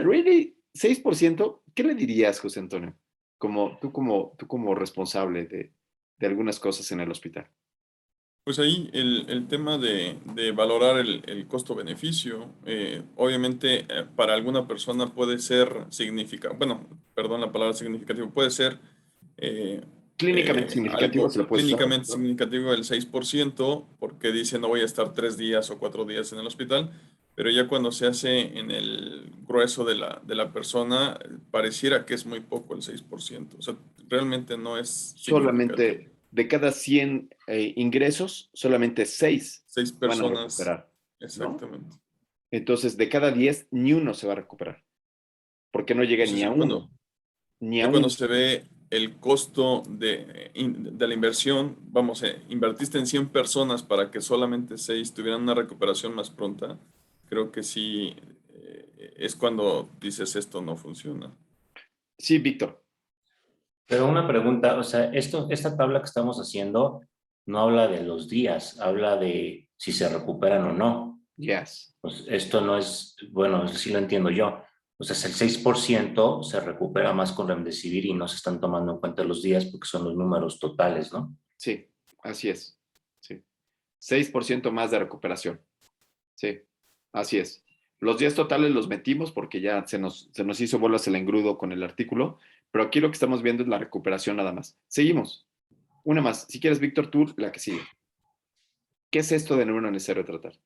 ¿really? ¿6%? ¿Qué le dirías, José Antonio? Tú como responsable de algunas cosas en el hospital. Pues ahí el tema de valorar el costo-beneficio, obviamente para alguna persona puede ser significativo, bueno, perdón la palabra significativo, puede ser Clínicamente significativo se algo lo puedes usar, clínicamente ¿no? significativo del 6%, porque dice no voy a estar 3 días o 4 días en el hospital, pero ya cuando se hace en el grueso de la persona, pareciera que es muy poco el 6%, o sea, realmente no es significativo. Solamente de cada 100 ingresos, solamente 6 6 van a personas, recuperar, ¿no? exactamente. Entonces, de cada 10, ni uno se va a recuperar, porque no llega Entonces, ni a uno, ni a ya cuando uno. se ve el costo de la inversión, vamos, invertiste en 100 personas para que solamente 6 tuvieran una recuperación más pronta, creo que sí es cuando dices esto no funciona. Sí, Víctor. Pero una pregunta, o sea, esta tabla que estamos haciendo no habla de los días, habla de si se recuperan o no. Yes. Pues esto no es, bueno, sí lo entiendo yo. O sea, el 6% se recupera más con Remdesivir y no se están tomando en cuenta los días porque son los números totales, ¿no? Sí, así es. Sí. 6% más de recuperación. Sí, así es. Los días totales los metimos porque ya se nos hizo bolas el engrudo con el artículo, pero aquí lo que estamos viendo es la recuperación nada más. Seguimos. Una más. Si quieres, Víctor, tú la que sigue. ¿Qué es esto de número necesario tratar?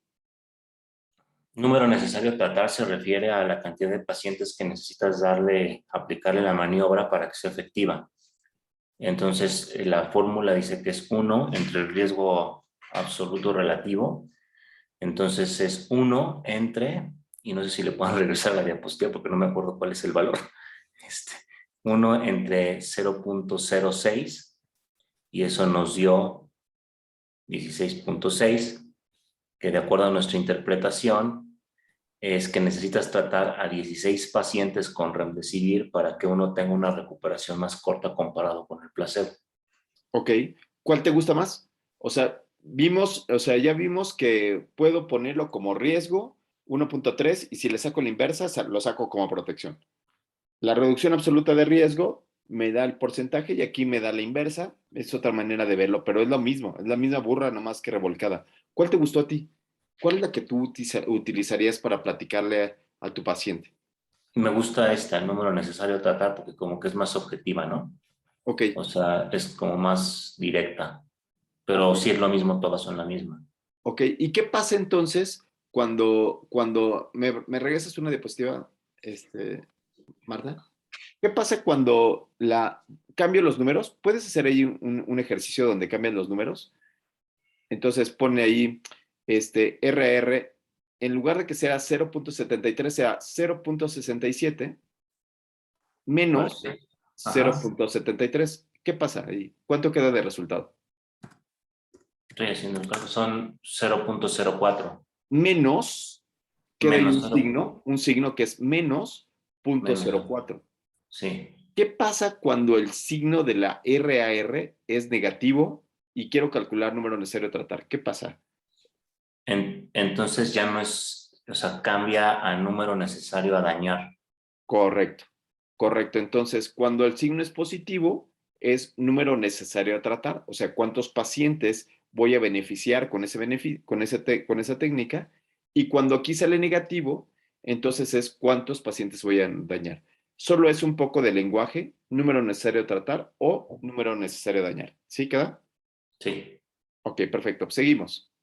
Número necesario tratar se refiere a la cantidad de pacientes que necesitas aplicarle la maniobra para que sea efectiva. Entonces, la fórmula dice que es 1 entre el riesgo absoluto relativo. Entonces, es 1 entre, y no sé si le puedo regresar a la diapositiva porque no me acuerdo cuál es el valor. 1 entre 0.06 y eso nos dio 16.6, que de acuerdo a nuestra interpretación es que necesitas tratar a 16 pacientes con Remdesivir para que uno tenga una recuperación más corta comparado con el placebo. Ok. ¿Cuál te gusta más? O sea, ya vimos que puedo ponerlo como riesgo 1.3 y si le saco la inversa, lo saco como protección. La reducción absoluta de riesgo me da el porcentaje y aquí me da la inversa. Es otra manera de verlo, pero es lo mismo, es la misma burra, nomás que revolcada. ¿Cuál te gustó a ti? ¿Cuál es la que tú utilizarías para platicarle a tu paciente? Me gusta el número necesario tratar porque como que es más objetiva, ¿no? Ok, O sea, es como más directa, pero sí es lo mismo, todas son la misma. ok. ¿Y qué pasa entonces cuando me regresas una diapositiva, Marta? ¿Qué pasa cuando cambio los números? ¿Puedes hacer ahí un ejercicio donde cambian los números? Entonces pone ahí RR, en lugar de que sea 0.73, sea 0.67 Vale, menos sí. Ajá. 0.73. ¿Qué pasa ahí? ¿Cuánto queda de resultado? Estoy haciendo el cálculo, son 0.04 Menos, queda ahí menos 0. un signo que es menos Menos 0.04. Sí. ¿Qué pasa cuando el signo de la RAR es negativo y quiero calcular número necesario de tratar? ¿Qué pasa? Entonces ya no es, o sea, cambia a número necesario a dañar. Correcto, correcto. Entonces, cuando el signo es positivo, es número necesario a tratar, o sea, cuántos pacientes voy a beneficiar con con esa técnica. Y cuando aquí sale negativo, entonces es cuántos pacientes voy a dañar. Solo es un poco de lenguaje, número necesario a tratar o número necesario a dañar. ¿Sí queda? Sí. Ok, perfecto. Seguimos.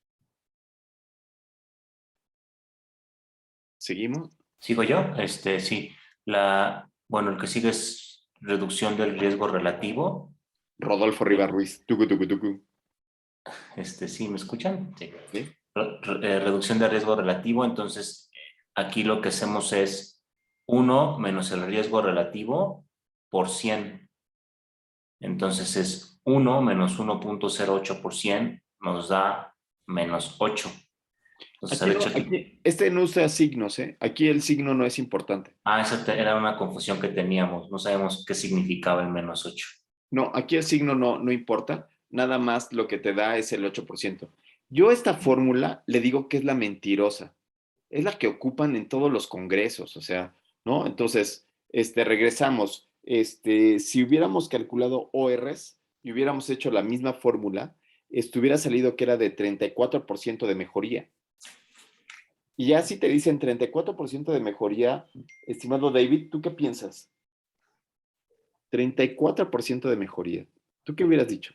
Seguimos. ¿Sigo yo? Sí. Bueno, el que sigue es reducción del riesgo relativo. Rodolfo Rivas Ruiz. Tucu, tucu, tucu. ¿Sí me escuchan? Sí. ¿Sí? Reducción de riesgo relativo. Entonces, aquí lo que hacemos es 1 menos el riesgo relativo por 100. Entonces es 1 menos 1.08% nos da menos 8. Entonces, Aquí el no, hecho aquí. no usa signos, ¿eh? Aquí el signo no es importante. Esa era una confusión que teníamos. No sabemos qué significaba el menos 8. No, aquí el signo no importa. Nada más lo que te da es el 8%. Yo esta fórmula le digo que es la mentirosa. Es la que ocupan en todos los congresos, o sea, ¿no? Entonces, regresamos. Si hubiéramos calculado ORs y hubiéramos hecho la misma fórmula, hubiera salido que era de 34% de mejoría. Y ya si te dicen 34% de mejoría, estimado David, ¿tú qué piensas? 34% de mejoría. ¿Tú qué hubieras dicho?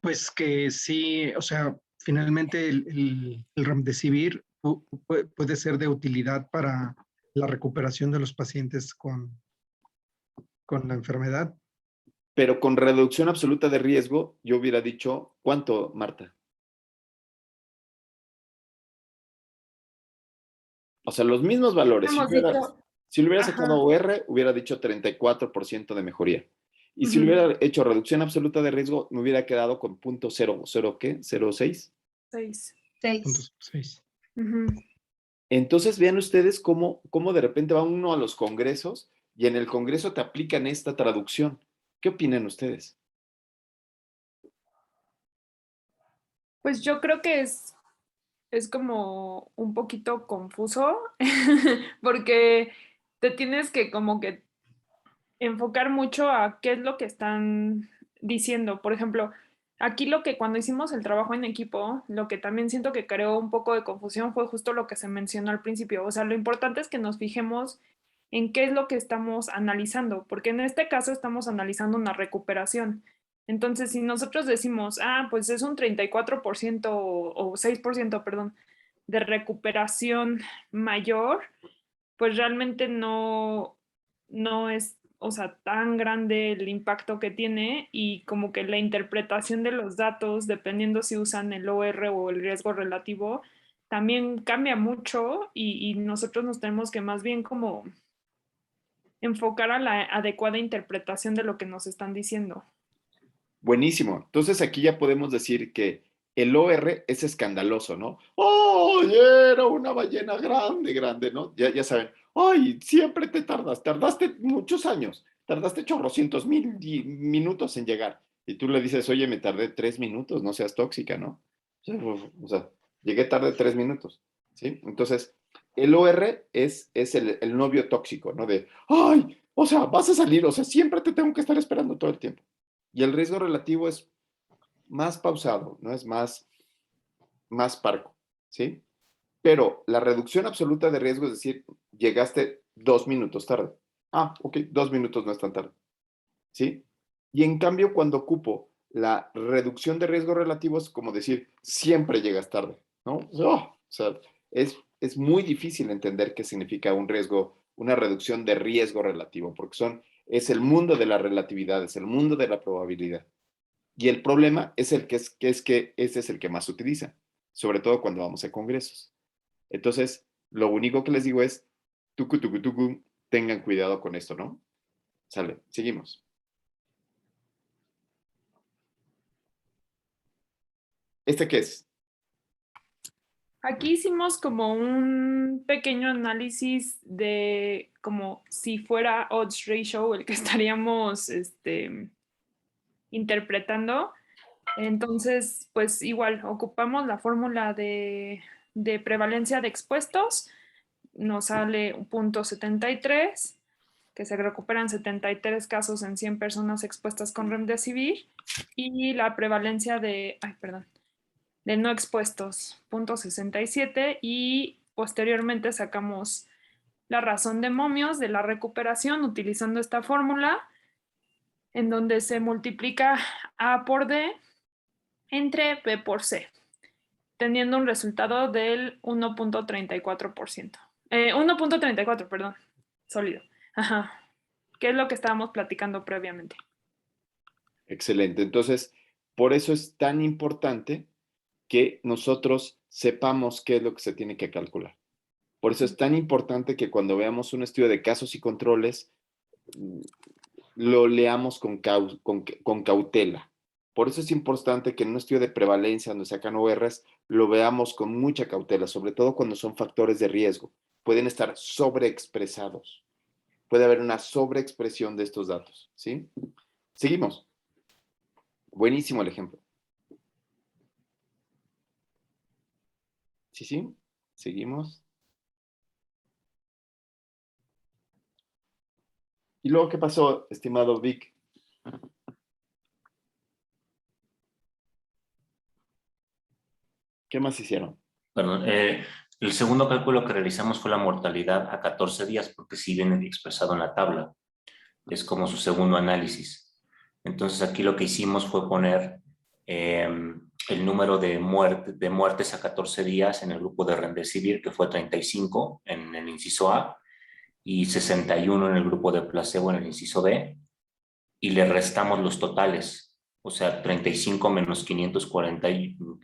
Pues que sí, o sea, finalmente el remdesivir puede ser de utilidad para la recuperación de los pacientes con la enfermedad. Pero con reducción absoluta de riesgo, yo hubiera dicho, ¿cuánto, Marta? O sea, los mismos valores. Hemos dicho, Si lo hubiera ajá, sacado OR, hubiera dicho 34% de mejoría. Y si lo ujú, hubiera hecho reducción absoluta de riesgo, me hubiera quedado con .0, ¿qué? ¿0.6? 6. 6. 6. Ujú. Entonces vean ustedes cómo de repente va uno a los congresos y en el congreso te aplican esta traducción. ¿Qué opinan ustedes? Pues yo creo que es como un poquito confuso porque te tienes que como que enfocar mucho a qué es lo que están diciendo. Por ejemplo, aquí lo que cuando hicimos el trabajo en equipo, lo que también siento que creó un poco de confusión fue justo lo que se mencionó al principio. O sea, lo importante es que nos fijemos en qué es lo que estamos analizando, porque en este caso estamos analizando una recuperación. Entonces, si nosotros decimos, ah, pues es un 34% o 6%, perdón, de recuperación mayor, pues realmente no es, o sea, tan grande el impacto que tiene y como que la interpretación de los datos, dependiendo si usan el OR o el riesgo relativo, también cambia mucho y nosotros nos tenemos que más bien como enfocar a la adecuada interpretación de lo que nos están diciendo. Buenísimo. Entonces aquí ya podemos decir que el OR es escandaloso, ¿no? ¡Ay, era una ballena grande, grande, ¿no? Ya saben. ¡Ay, siempre te tardaste muchos años, tardaste chorrocientos mil minutos en llegar! Y tú le dices, oye, me tardé 3 minutos, no seas tóxica, ¿no? O sea, llegué tarde 3 minutos, ¿sí? Entonces, el OR es el novio tóxico, ¿no? De, ¡ay! O sea, vas a salir, o sea, siempre te tengo que estar esperando todo el tiempo. Y el riesgo relativo es más pausado, ¿no? Es más parco, ¿sí? Pero la reducción absoluta de riesgo es decir, llegaste 2 minutos tarde. Ah, ok, 2 minutos no es tan tarde, ¿sí? Y en cambio, cuando ocupo la reducción de riesgo relativo es como decir, siempre llegas tarde, ¿no? O sea, es muy difícil entender qué significa un riesgo, una reducción de riesgo relativo, porque es el mundo de la relatividad, es el mundo de la probabilidad. Y el problema es que ese es el que más se utiliza, sobre todo cuando vamos a congresos. Entonces, lo único que les digo es, tucu, tengan cuidado con esto, ¿no? Sale, seguimos. ¿Este qué es? Aquí hicimos como un pequeño análisis de como si fuera odds ratio el que estaríamos interpretando. Entonces, pues igual, ocupamos la fórmula de prevalencia de expuestos, nos sale un punto 73, que se recuperan 73 casos en 100 personas expuestas con remdesivir, y la prevalencia de no expuestos, punto 67, y posteriormente sacamos la razón de momios de la recuperación utilizando esta fórmula, en donde se multiplica A por D entre P por C, teniendo un resultado del 1.34%. 1.34, perdón, sólido. Ajá. ¿Qué es lo que estábamos platicando previamente? Excelente. Entonces, por eso es tan importante que nosotros sepamos qué es lo que se tiene que calcular. Por eso es tan importante que cuando veamos un estudio de casos y controles, lo leamos con cautela. Por eso es importante que en un estudio de prevalencia donde sacan ORs, lo veamos con mucha cautela, sobre todo cuando son factores de riesgo. Pueden estar sobreexpresados. Puede haber una sobreexpresión de estos datos, ¿sí? Seguimos. Buenísimo el ejemplo. Sí. Seguimos. ¿Y luego qué pasó, estimado Vic? ¿Qué más hicieron? Perdón, el segundo cálculo que realizamos fue la mortalidad a 14 días, porque sí viene expresado en la tabla. Es como su segundo análisis. Entonces aquí lo que hicimos fue poner el número de muertes a 14 días en el grupo de Remdesivir, que fue 35 en el inciso A, y 61 en el grupo de placebo en el inciso B, y le restamos los totales, o sea, 35 menos 540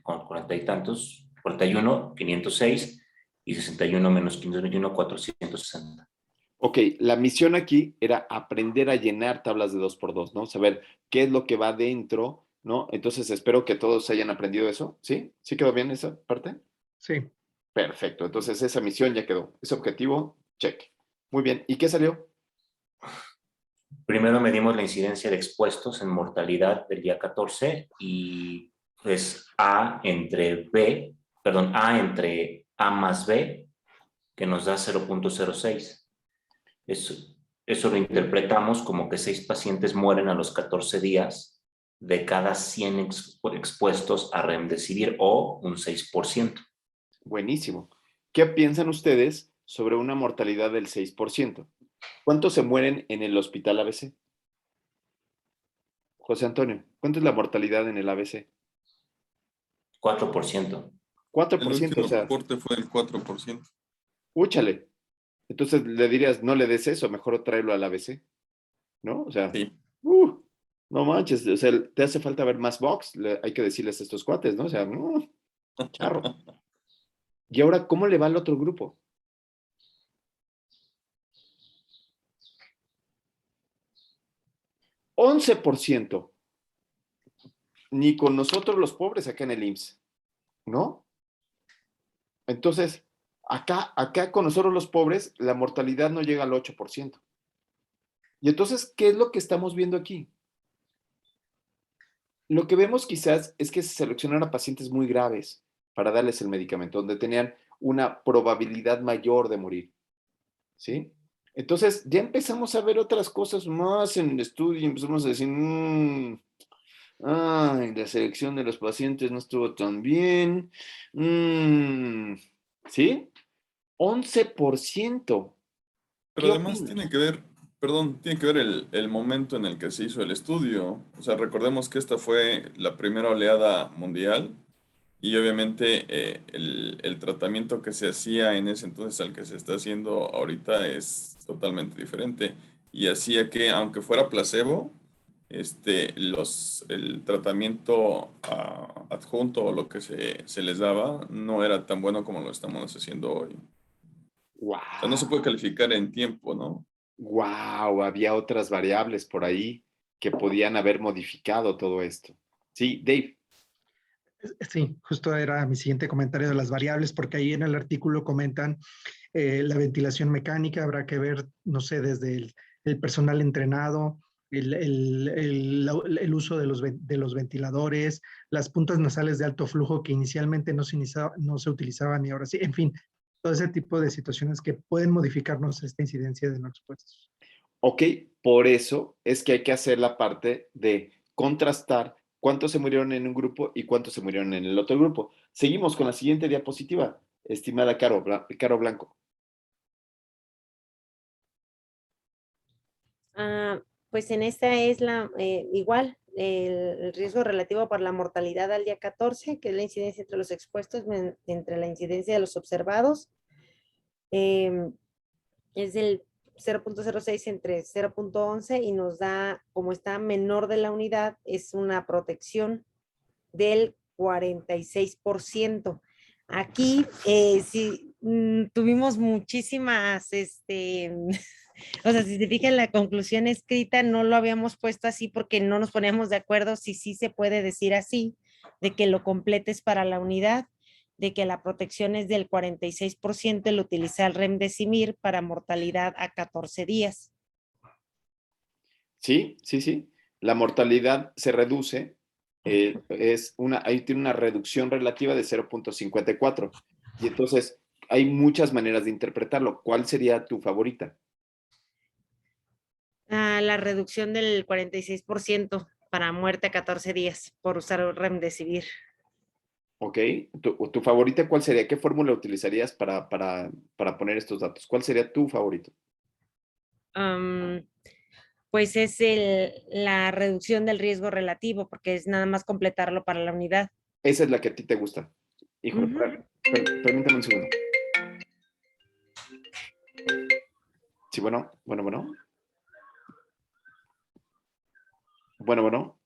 40 y tantos, 41, 506, y 61 menos 521, 460. Ok, la misión aquí era aprender a llenar tablas de 2x2, ¿no? Saber qué es lo que va dentro, ¿no? Entonces espero que todos hayan aprendido eso, ¿sí? ¿Sí quedó bien esa parte? Sí. Perfecto, entonces esa misión ya quedó. Ese objetivo, check. Muy bien, ¿y qué salió? Primero medimos la incidencia de expuestos en mortalidad del día 14 y pues A entre A más B, que nos da 0.06. Eso lo interpretamos como que 6 pacientes mueren a los 14 días de cada 100 expuestos a remdesivir, o un 6%. Buenísimo. ¿Qué piensan ustedes sobre una mortalidad del 6%? ¿Cuántos se mueren en el hospital ABC? José Antonio, ¿cuánto es la mortalidad en el ABC? 4%. 4%, El o último sea, reporte fue el 4%. úchale. Entonces le dirías, no le des eso, mejor tráelo al ABC, ¿no? O sea, Sí. no manches, o sea, te hace falta ver más box, hay que decirles a estos cuates, ¿no? O sea, charro. Y ahora, ¿cómo le va al otro grupo? 11%. Ni con nosotros los pobres acá en el IMSS, ¿no? Entonces, acá con nosotros los pobres, la mortalidad no llega al 8%. Y entonces, ¿qué es lo que estamos viendo aquí? Lo que vemos quizás es que se seleccionaron a pacientes muy graves para darles el medicamento, donde tenían una probabilidad mayor de morir, ¿sí? Entonces, ya empezamos a ver otras cosas más en el estudio y empezamos a decir, la selección de los pacientes no estuvo tan bien, ¿sí? 11%. Pero ¿Qué además opinas? tiene que ver, perdón, tiene que ver el momento en el que se hizo el estudio. O sea, recordemos que esta fue la primera oleada mundial y obviamente el tratamiento que se hacía en ese entonces al que se está haciendo ahorita es totalmente diferente. Y hacía que, aunque fuera placebo, el tratamiento adjunto o lo que se les daba no era tan bueno como lo estamos haciendo hoy. O sea, no se puede Wow, calificar en tiempo, ¿no? wow, había otras variables por ahí que podían haber modificado todo esto. Sí, Dave. Sí, justo era mi siguiente comentario de las variables, porque ahí en el artículo comentan la ventilación mecánica, habrá que ver, no sé, desde el personal entrenado, el uso de los ventiladores, las puntas nasales de alto flujo que inicialmente no se utilizaban y ahora sí, en fin, todo ese tipo de situaciones que pueden modificarnos esta incidencia de no expuestos. Ok, por eso es que hay que hacer la parte de contrastar cuántos se murieron en un grupo y cuántos se murieron en el otro grupo. Seguimos con la siguiente diapositiva, estimada Caro Blanco. Pues en esta es igual el riesgo relativo por la mortalidad al día 14, que es la incidencia entre los expuestos, entre la incidencia de los observados. Es del 0.06 entre 0.11 y nos da, como está menor de la unidad, es una protección del 46%. Aquí sí tuvimos muchísimas, o sea, si se fijan la conclusión escrita, no lo habíamos puesto así porque no nos poníamos de acuerdo si sí se puede decir así, de que lo completes para la unidad, de que la protección es del 46%, el utilizar Remdesivir para mortalidad a 14 días. Sí, sí, sí. La mortalidad se reduce, ahí tiene una reducción relativa de 0.54. Y entonces hay muchas maneras de interpretarlo. ¿Cuál sería tu favorita? La reducción del 46% para muerte a 14 días por usar Remdesivir. ¿Ok? ¿Tu favorita cuál sería? ¿Qué fórmula utilizarías para poner estos datos? ¿Cuál sería tu favorito? Pues es la reducción del riesgo relativo, porque es nada más completarlo para la unidad. Esa es la que a ti te gusta. Híjole, Ujú. permítame un segundo. Sí, bueno. Bueno.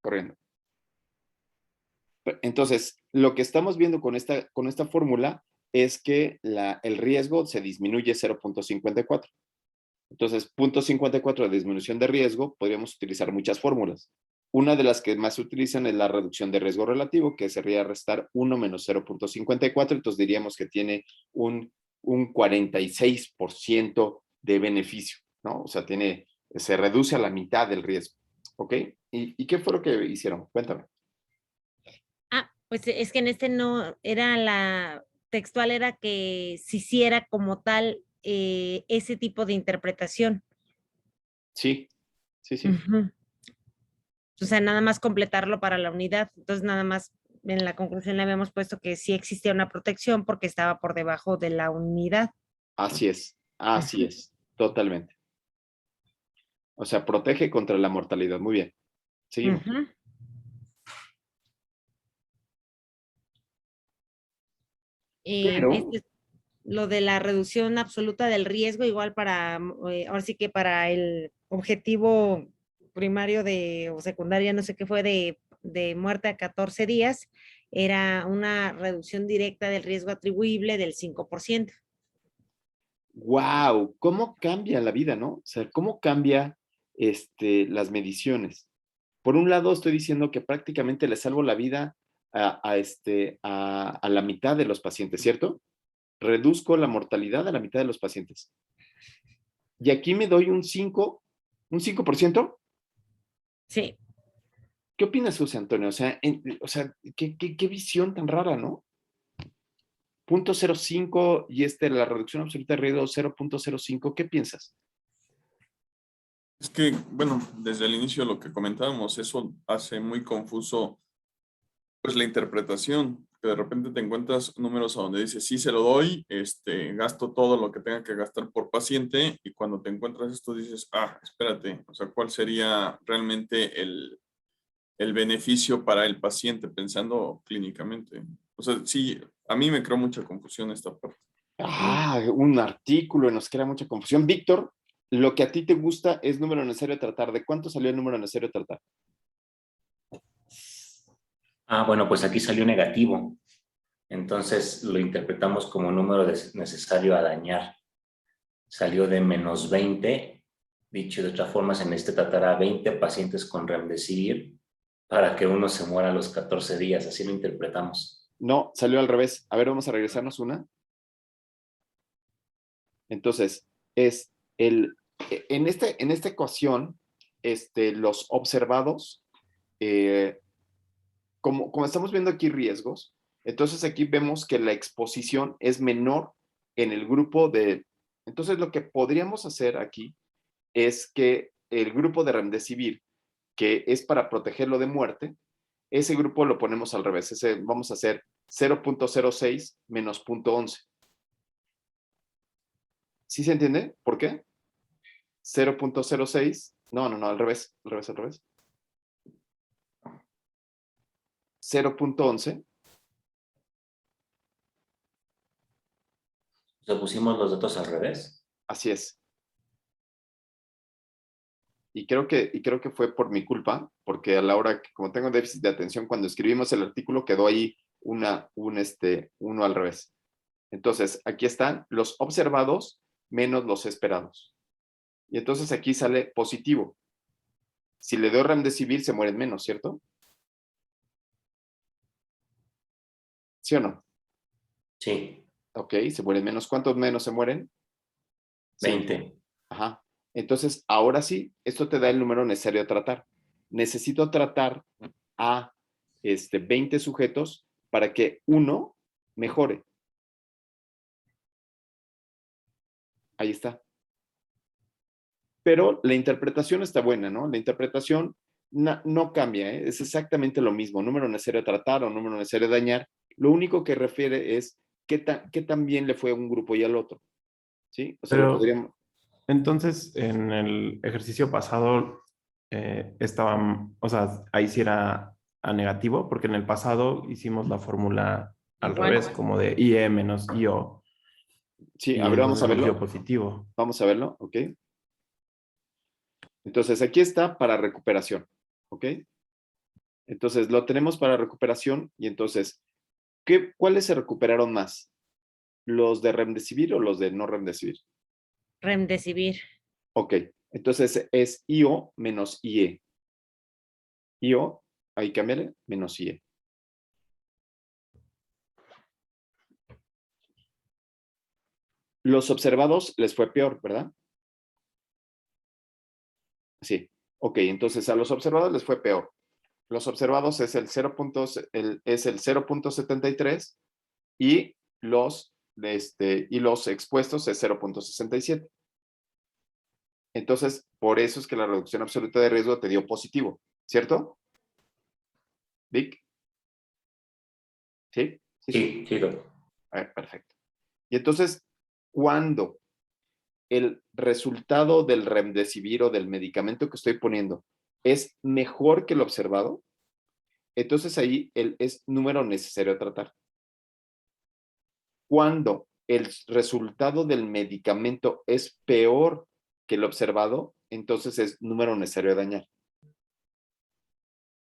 Corriendo. Entonces, lo que estamos viendo con esta fórmula es que el riesgo se disminuye 0.54. Entonces, 0.54 de disminución de riesgo, podríamos utilizar muchas fórmulas. Una de las que más se utilizan es la reducción de riesgo relativo, que sería restar 1 menos 0.54, entonces diríamos que tiene un 46% de beneficio, ¿no? O sea, se reduce a la mitad del riesgo, ¿ok? ¿Y qué fue lo que hicieron? Cuéntame. Pues es que en este no era la textual, era que se hiciera como tal ese tipo de interpretación. Sí. Ujú. O sea, nada más completarlo para la unidad. Entonces, nada más en la conclusión le habíamos puesto que sí existía una protección porque estaba por debajo de la unidad. Así es, totalmente. O sea, protege contra la mortalidad. Muy bien. Seguimos. Ujú. Pero, Este es lo de la reducción absoluta del riesgo, igual para, ahora sí que para el objetivo primario o secundaria, no sé qué fue, de muerte a 14 días, era una reducción directa del riesgo atribuible del 5%. wow, ¿cómo cambia la vida, no? O sea, ¿cómo cambia las mediciones? Por un lado, estoy diciendo que prácticamente le salvo la vida a la mitad de los pacientes, ¿cierto? Reduzco la mortalidad a la mitad de los pacientes. Y aquí me doy un 5%. Sí. ¿Qué opinas, José Antonio? O sea, qué visión tan rara, ¿no? 0.05 y la reducción absoluta de riesgo 0.05, ¿qué piensas? Es que, bueno, desde el inicio lo que comentábamos, eso hace muy confuso pues la interpretación, que de repente te encuentras números a donde dice sí se lo doy, gasto todo lo que tenga que gastar por paciente, y cuando te encuentras esto dices, espérate, o sea, ¿cuál sería realmente el beneficio para el paciente pensando clínicamente? O sea, sí, a mí me creó mucha confusión esta parte. Un artículo nos crea mucha confusión. Víctor, lo que a ti te gusta es número necesario de tratar. ¿De cuánto salió el número necesario de tratar? Bueno, pues aquí salió negativo. Entonces lo interpretamos como número necesario a dañar. Salió de menos 20. Dicho de otra forma, se necesita tratar a 20 pacientes con remdesivir para que uno se muera a los 14 días. Así lo interpretamos. No, salió al revés. A ver, vamos a regresarnos una. Entonces, en esta ecuación, los observados, como estamos viendo aquí riesgos, entonces aquí vemos que la exposición es menor en el grupo de... Entonces, lo que podríamos hacer aquí es que el grupo de remdesivir, que es para protegerlo de muerte, ese grupo lo ponemos al revés. Vamos a hacer 0.06 menos 0.11. ¿Sí se entiende? ¿Por qué? 0.06. No, al revés. 0.11. O sea, pusimos los datos al revés. Así es. Y creo que fue por mi culpa, porque a la hora que, como tengo déficit de atención, cuando escribimos el artículo quedó ahí uno al revés. Entonces, aquí están los observados menos los esperados. Y entonces aquí sale positivo. Si le doy remdesivir, se mueren menos, ¿cierto? ¿Sí o no? Sí. Ok, se mueren menos. ¿Cuántos menos se mueren? 20. Ajá. Entonces, ahora sí, esto te da el número necesario a tratar. Necesito tratar a 20 sujetos para que uno mejore. Ahí está. Pero la interpretación está buena, ¿no? La interpretación no cambia, ¿eh? Es exactamente lo mismo. Número necesario de tratar o número necesario de dañar. Lo único que refiere es qué tan bien le fue a un grupo y al otro. ¿Sí? O sea, lo Pero podríamos... entonces, en el ejercicio pasado estaban, o sea, ahí sí era a negativo, porque en el pasado hicimos la fórmula al Igual. revés, como de IE menos IO, Sí, y a ver, vamos entonces a nos dio verlo. positivo. Vamos a verlo, ¿ok? Entonces, aquí está para recuperación, ¿ok? Entonces, lo tenemos para recuperación y entonces, ¿cuáles se recuperaron más? ¿Los de Remdesivir o los de no Remdesivir? Remdesivir. Ok, entonces es IO menos IE. IO, ahí cámbiale, menos IE. Los observados les fue peor, ¿verdad? Sí. Ok, entonces a los observados les fue peor. Los observados es el 0.73 y los expuestos es 0.67. Entonces, por eso es que la reducción absoluta de riesgo te dio positivo, ¿cierto? Vic. ¿Sí? Sí, sí, doctor. Perfecto. Y entonces, cuando el resultado del remdesivir o del medicamento que estoy poniendo es mejor que el observado, entonces ahí es número necesario a tratar. Cuando el resultado del medicamento es peor que el observado, entonces es número necesario a dañar.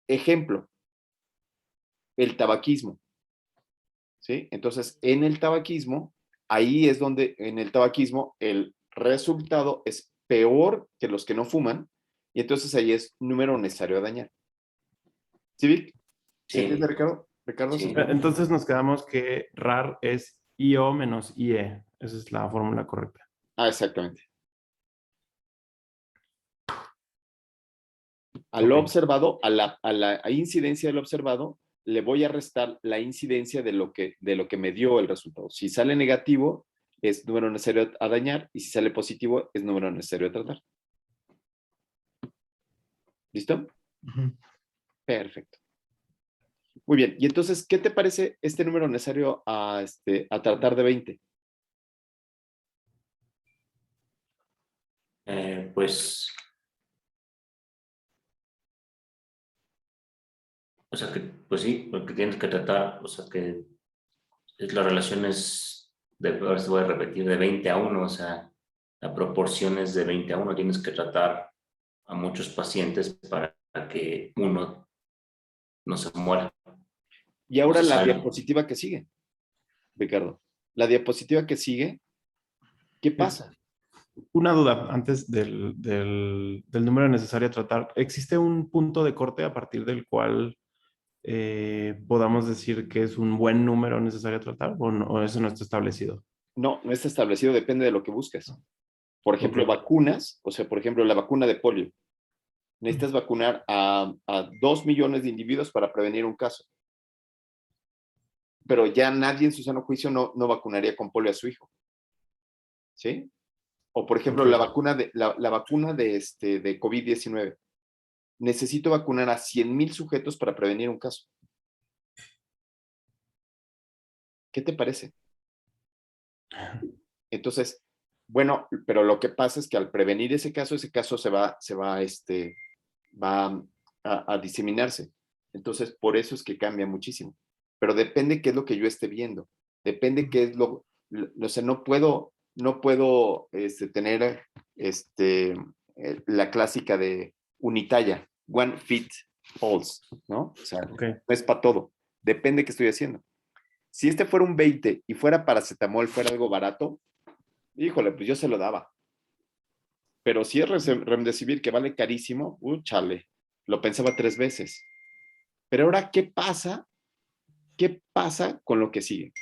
Ejemplo, el tabaquismo. ¿Sí? Entonces, en el tabaquismo, ahí es donde en el tabaquismo el resultado es peor que los que no fuman, y entonces ahí es número necesario a dañar. ¿Sí, Vic? ¿Se entiende, Sí, Ricardo? ¿Ricardo, se sí. entiende? Entonces nos quedamos que RAR es IO menos IE. Esa es la fórmula correcta. Exactamente. A lo Ok. observado, a la incidencia del observado, le voy a restar la incidencia de lo que me dio el resultado. Si sale negativo, es número necesario a dañar, y si sale positivo, es número necesario a tratar. ¿Listo? Perfecto. Muy bien. Y entonces, ¿qué te parece este número necesario a tratar de 20? Pues, o sea que, pues sí, porque tienes que tratar, o sea que la relación es, ahora se voy a repetir, de 20-1, o sea, la proporción es de 20-1, tienes que tratar a muchos pacientes para que uno no se muera, Y no ahora se la salve. diapositiva que sigue, Ricardo. La diapositiva que sigue, ¿qué pasa? Una duda antes del número necesario a tratar. ¿Existe un punto de corte a partir del cual podamos decir que es un buen número necesario a tratar o eso no está establecido? No, no está establecido, depende de lo que busques. Por Ok. ejemplo, vacunas, o sea, por ejemplo, la vacuna de polio. Necesitas vacunar a 2 millones de individuos para prevenir un caso. Pero ya nadie en su sano juicio no vacunaría con polio a su hijo. ¿Sí? O por ejemplo, Ok. la vacuna de COVID-19. Necesito vacunar a 100,000 sujetos para prevenir un caso. ¿Qué te parece? Entonces, bueno, pero lo que pasa es que al prevenir ese caso va a diseminarse. Entonces, por eso es que cambia muchísimo. Pero depende qué es lo que yo esté viendo. Depende qué es o sea, no puedo tener la clásica de unitalla, one fit alls, ¿no? O sea, Ok. no es para todo. Depende qué estoy haciendo. Si este fuera un 20 y fuera paracetamol, fuera algo barato, híjole, pues yo se lo daba. Pero si es Remdesivir, que vale carísimo, chale, lo pensaba 3 veces. Pero ahora, ¿qué pasa? ¿Qué pasa con lo que sigue?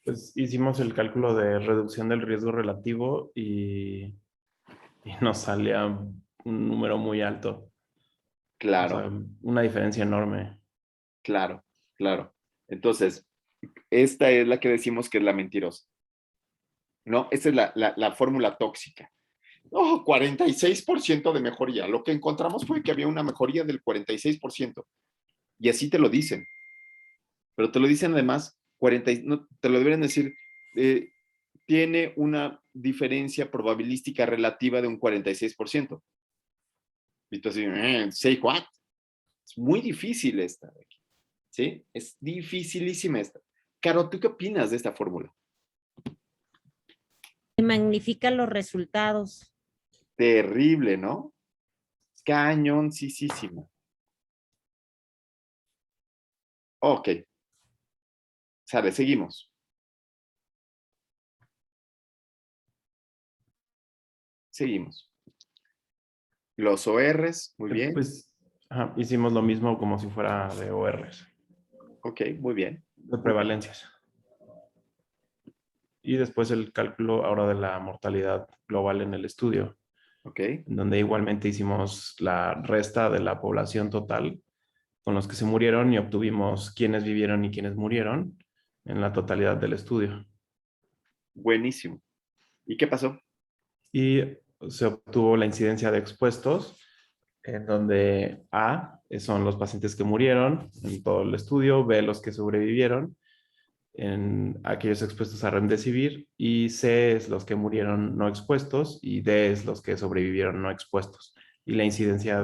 Pues hicimos el cálculo de reducción del riesgo relativo y nos salía un número muy alto. O Claro, sea, una diferencia enorme. claro, claro. Entonces, Esta es la que decimos que es la mentirosa. ¿No? Esta es la fórmula tóxica. No, 46% de mejoría. Lo que encontramos fue que había una mejoría del 46%. Y así te lo dicen. Pero te lo dicen además, no, te lo deberían decir, tiene una diferencia probabilística relativa de un 46%. Y tú así, ¿say what? Es muy difícil esta. ¿Sí? Es dificilísima esta. Caro, ¿tú qué opinas de esta fórmula? Magnifica los resultados. Terrible, ¿no? Cañoncísimo. Ok. Sale, seguimos. Seguimos. Los ORs, muy bien. Pues hicimos lo mismo como si fuera de ORs, Ok, muy bien. de prevalencias. Y después el cálculo ahora de la mortalidad global en el estudio, Ok, en donde igualmente hicimos la resta de la población total con los que se murieron y obtuvimos quiénes vivieron y quiénes murieron en la totalidad del estudio. buenísimo. ¿Y qué pasó? Y se obtuvo la incidencia de expuestos, en donde A son los pacientes que murieron en todo el estudio, B los que sobrevivieron en aquellos expuestos a remdesivir, y C es los que murieron no expuestos y D es los que sobrevivieron no expuestos. Y la incidencia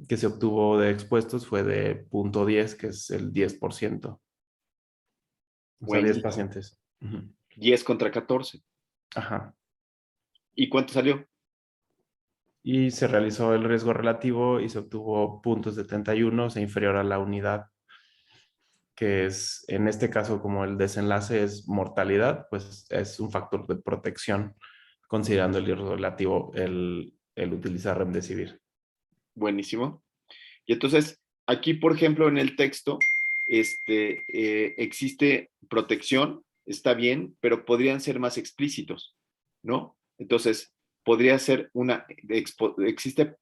que se obtuvo de expuestos fue de 0.10, que es el 10%. O sea, 10 Buenísimo. pacientes. 10 contra 14. Ajá. ¿Y cuánto salió? Y se realizó el riesgo relativo y se obtuvo 0.71, o sea, inferior a la unidad, que es, en este caso, como el desenlace es mortalidad, pues es un factor de protección, considerando el riesgo relativo el utilizar remdesivir. Buenísimo. Y entonces, aquí, por ejemplo, en el texto, existe protección, está bien, pero podrían ser más explícitos, ¿no? Entonces, podría ser existe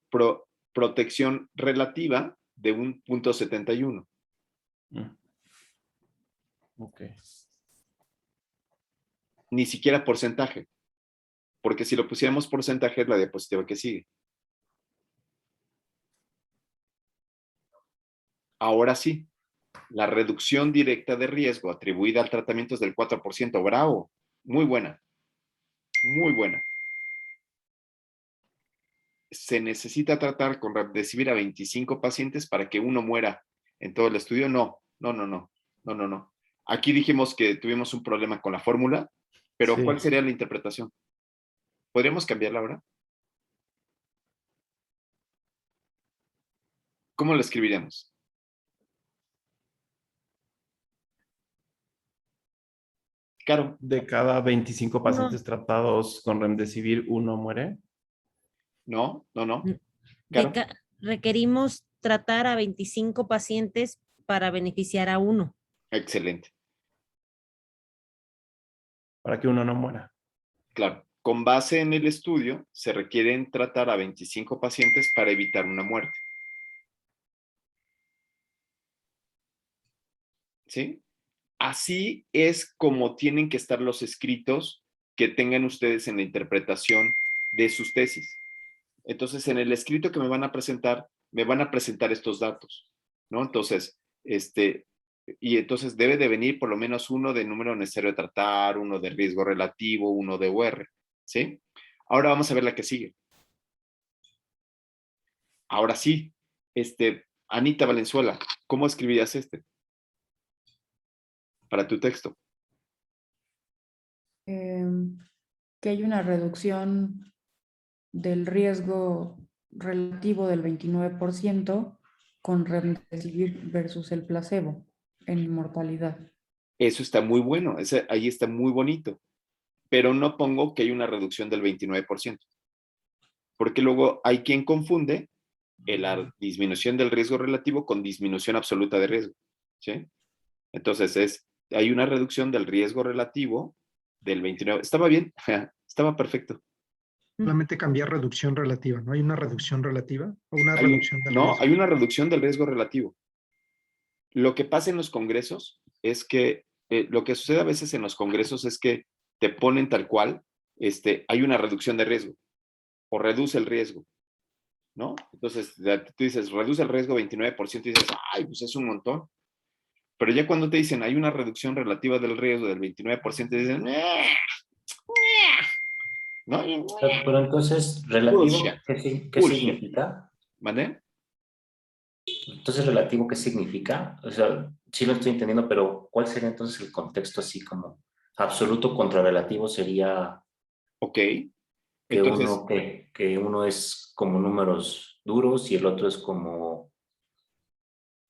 protección relativa de un 0.71. Ok. Ni siquiera porcentaje, porque si lo pusiéramos porcentaje es la diapositiva que sigue. Ahora sí, la reducción directa de riesgo atribuida al tratamiento es del 4%. Bravo, muy buena, muy buena. ¿Se necesita tratar con remdesivir a 25 pacientes para que uno muera en todo el estudio? No. Aquí dijimos que tuvimos un problema con la fórmula, pero Sí. ¿cuál sería la interpretación? ¿Podríamos cambiarla ahora? ¿Cómo la escribiríamos? Claro. De cada 25 pacientes tratados con remdesivir, ¿uno muere? No. De Claro. requerimos tratar a 25 pacientes para beneficiar a uno. Excelente. Para que uno no muera. Claro. Con base en el estudio, se requieren tratar a 25 pacientes para evitar una muerte. ¿Sí? Así es como tienen que estar los escritos que tengan ustedes en la interpretación de sus tesis. Entonces, en el escrito que me van a presentar estos datos, ¿no? Entonces, y entonces debe de venir por lo menos uno de número necesario de tratar, uno de riesgo relativo, uno de UR, ¿sí? Ahora vamos a ver la que sigue. Ahora sí, Anita Valenzuela, ¿cómo escribirías para tu texto? Que hay una reducción del riesgo relativo del 29% con remdesivir versus el placebo en mortalidad. Eso está muy bueno, ahí está muy bonito, pero no pongo que hay una reducción del 29%, porque luego hay quien confunde la disminución del riesgo relativo con disminución absoluta de riesgo, ¿sí? Entonces hay una reducción del riesgo relativo del 29%. ¿Estaba bien? Estaba perfecto. Solamente cambiar reducción relativa, ¿no? ¿Hay una reducción relativa o una reducción del No, riesgo? hay una reducción del riesgo relativo. Lo que pasa en los congresos es que lo que sucede a veces en los congresos es que te ponen tal cual, hay una reducción de riesgo o reduce el riesgo, ¿no? Entonces, tú dices, reduce el riesgo 29% y dices, ay, pues es un montón. Pero ya cuando te dicen, hay una reducción relativa del riesgo del 29%, dicen, ¿no? Pero entonces, Bullshit. ¿relativo qué Bullshit. significa? ¿Vale? Entonces, ¿relativo qué significa? O sea, sí lo estoy entendiendo, pero ¿cuál sería entonces el contexto así como absoluto contra relativo? Sería Ok. que Entonces, que uno es como números duros y el otro es como,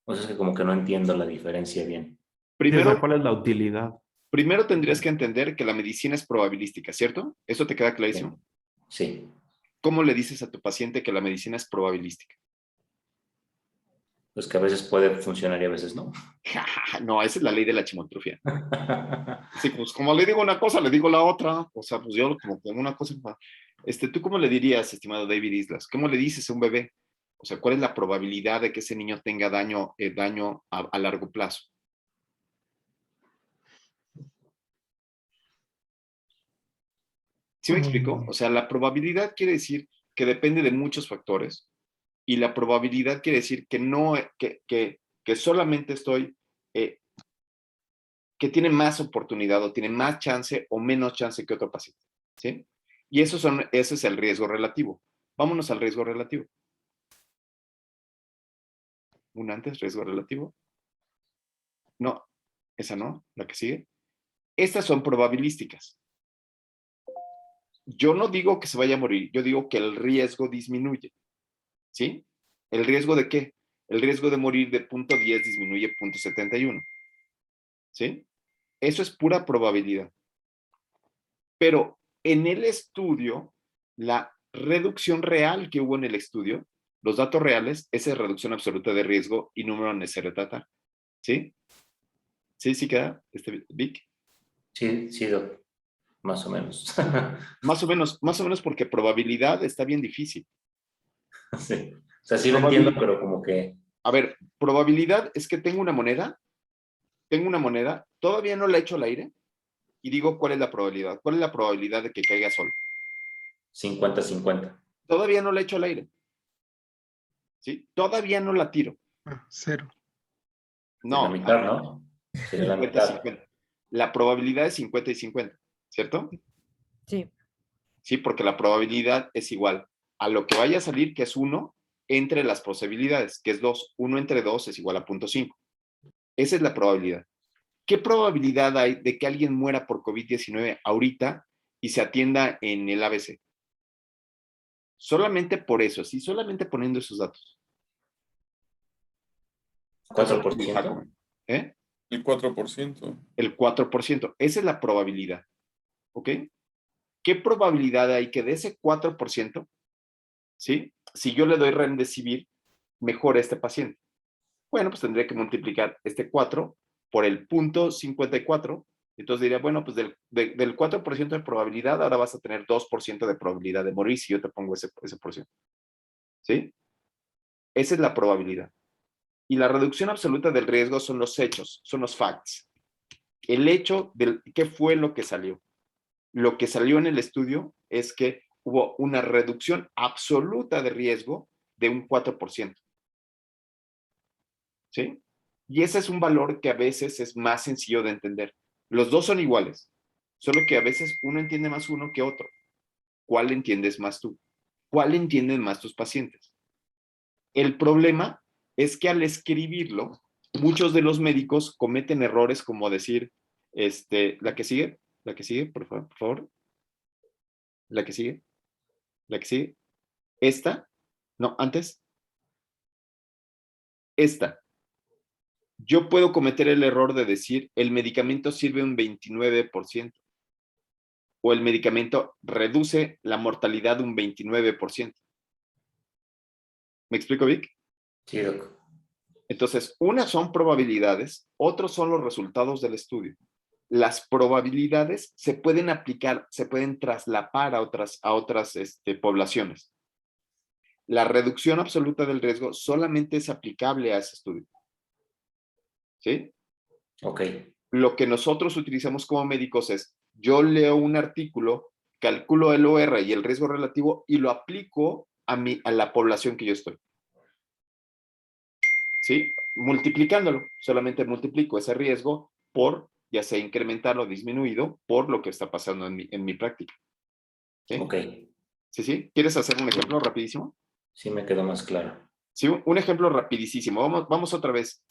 o sea, es que como que no entiendo la diferencia bien. Sí, o sea, primero, ¿cuál es la utilidad? primero tendrías que entender que la medicina es probabilística, ¿cierto? ¿Eso te queda clarísimo? Sí. ¿Cómo le dices a tu paciente que la medicina es probabilística? Pues que a veces puede funcionar y a veces no. No, esa es la ley de la chimotrufia. Sí, pues como le digo una cosa, le digo la otra. O sea, pues yo como tengo una cosa. ¿Tú cómo le dirías, estimado David Islas? ¿Cómo le dices a un bebé? O sea, ¿cuál es la probabilidad de que ese niño tenga daño a largo plazo? ¿Sí me explico? O sea, la probabilidad quiere decir que depende de muchos factores y la probabilidad quiere decir que no, que solamente eh, que tiene más oportunidad o tiene más chance o menos chance que otro paciente, ¿sí? Y ese es el riesgo relativo. Vámonos al riesgo relativo. Un antes, riesgo relativo. No, esa no, la que sigue. Estas son probabilísticas. Yo no digo que se vaya a morir, yo digo que el riesgo disminuye, ¿sí? ¿El riesgo de qué? El riesgo de morir de 0.10 disminuye 0.71, ¿sí? Eso es pura probabilidad. Pero en el estudio, la reducción real que hubo en el estudio, los datos reales, esa es reducción absoluta de riesgo y número necesario de tratar. ¿Sí? ¿Sí queda, Vic? Sí, Doc, más o menos. Más o menos porque probabilidad está bien difícil. Sí. O sea, sí lo entiendo, pero como que... A ver, probabilidad es que tengo una moneda, todavía no la echo al aire y digo cuál es la probabilidad. ¿Cuál es la probabilidad de que caiga sol? 50-50. Todavía no la echo al aire. ¿Sí? Todavía no la tiro. Cero. Es la No, mitad, ¿no? Sería la 50 y mitad. 50. La probabilidad es 50 y 50, ¿cierto? Sí. Sí, porque la probabilidad es igual a lo que vaya a salir, que es 1, entre las posibilidades, que es 2. 1 entre 2 es igual a 0.5. Esa es la probabilidad. ¿Qué probabilidad hay de que alguien muera por COVID-19 ahorita y se atienda en el ABC? Solamente por eso, sí, solamente poniendo esos datos. 4%. ¿Eh? El 4%. El 4%. Esa es la probabilidad. ¿Ok? ¿Qué probabilidad hay que de ese 4%, ¿sí? Si yo le doy remdesivir, mejore este paciente. Bueno, pues tendría que multiplicar este 4 por el 0.54. Entonces diría, bueno, pues del 4% de probabilidad, ahora vas a tener 2% de probabilidad de morir si yo te pongo ese por ciento. ¿Sí? Esa es la probabilidad. Y la reducción absoluta del riesgo son los hechos, son los facts. El hecho de qué fue lo que salió. Lo que salió en el estudio es que hubo una reducción absoluta de riesgo de un 4%. ¿Sí? Y ese es un valor que a veces es más sencillo de entender. Los dos son iguales, solo que a veces uno entiende más uno que otro. ¿Cuál entiendes más tú? ¿Cuál entienden más tus pacientes? El problema es que al escribirlo, muchos de los médicos cometen errores como decir, la que sigue, por favor, la que sigue, esta, no, antes, esta. Yo puedo cometer el error de decir, el medicamento sirve un 29%, o el medicamento reduce la mortalidad un 29%. ¿Me explico, Vic? Sí, Doc. Entonces, unas son probabilidades, otros son los resultados del estudio. Las probabilidades se pueden aplicar, se pueden traslapar a otras poblaciones. La reducción absoluta del riesgo solamente es aplicable a ese estudio. ¿Sí? Ok. Lo que nosotros utilizamos como médicos es, yo leo un artículo, calculo el OR y el riesgo relativo y lo aplico a la población que yo estoy. ¿Sí? Multiplicándolo, solamente multiplico ese riesgo por, ya sea incrementado o disminuido, por lo que está pasando en mi práctica. ¿Sí? Ok. ¿Sí, sí? ¿Quieres hacer un ejemplo rapidísimo? Sí me quedó más claro. Sí, un ejemplo rapidísimo. Vamos otra vez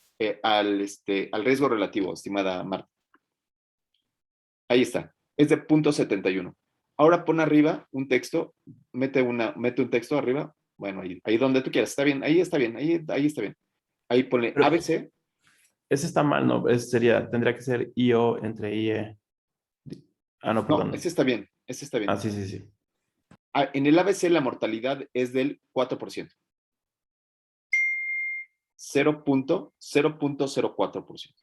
al riesgo relativo, estimada Marta. Ahí está. Es de 0.71. Ahora pon arriba un texto, mete un texto arriba. Bueno, ahí donde tú quieras. Está bien, ahí está bien, ahí está bien. Ahí ponle Pero- ABC. Ese está mal, ¿no? Tendría que ser IO entre IE. Ah, no, No, perdón. ese está bien, ese está bien. Ah, sí, sí, sí. En el ABC la mortalidad es del 4%. 0.04%.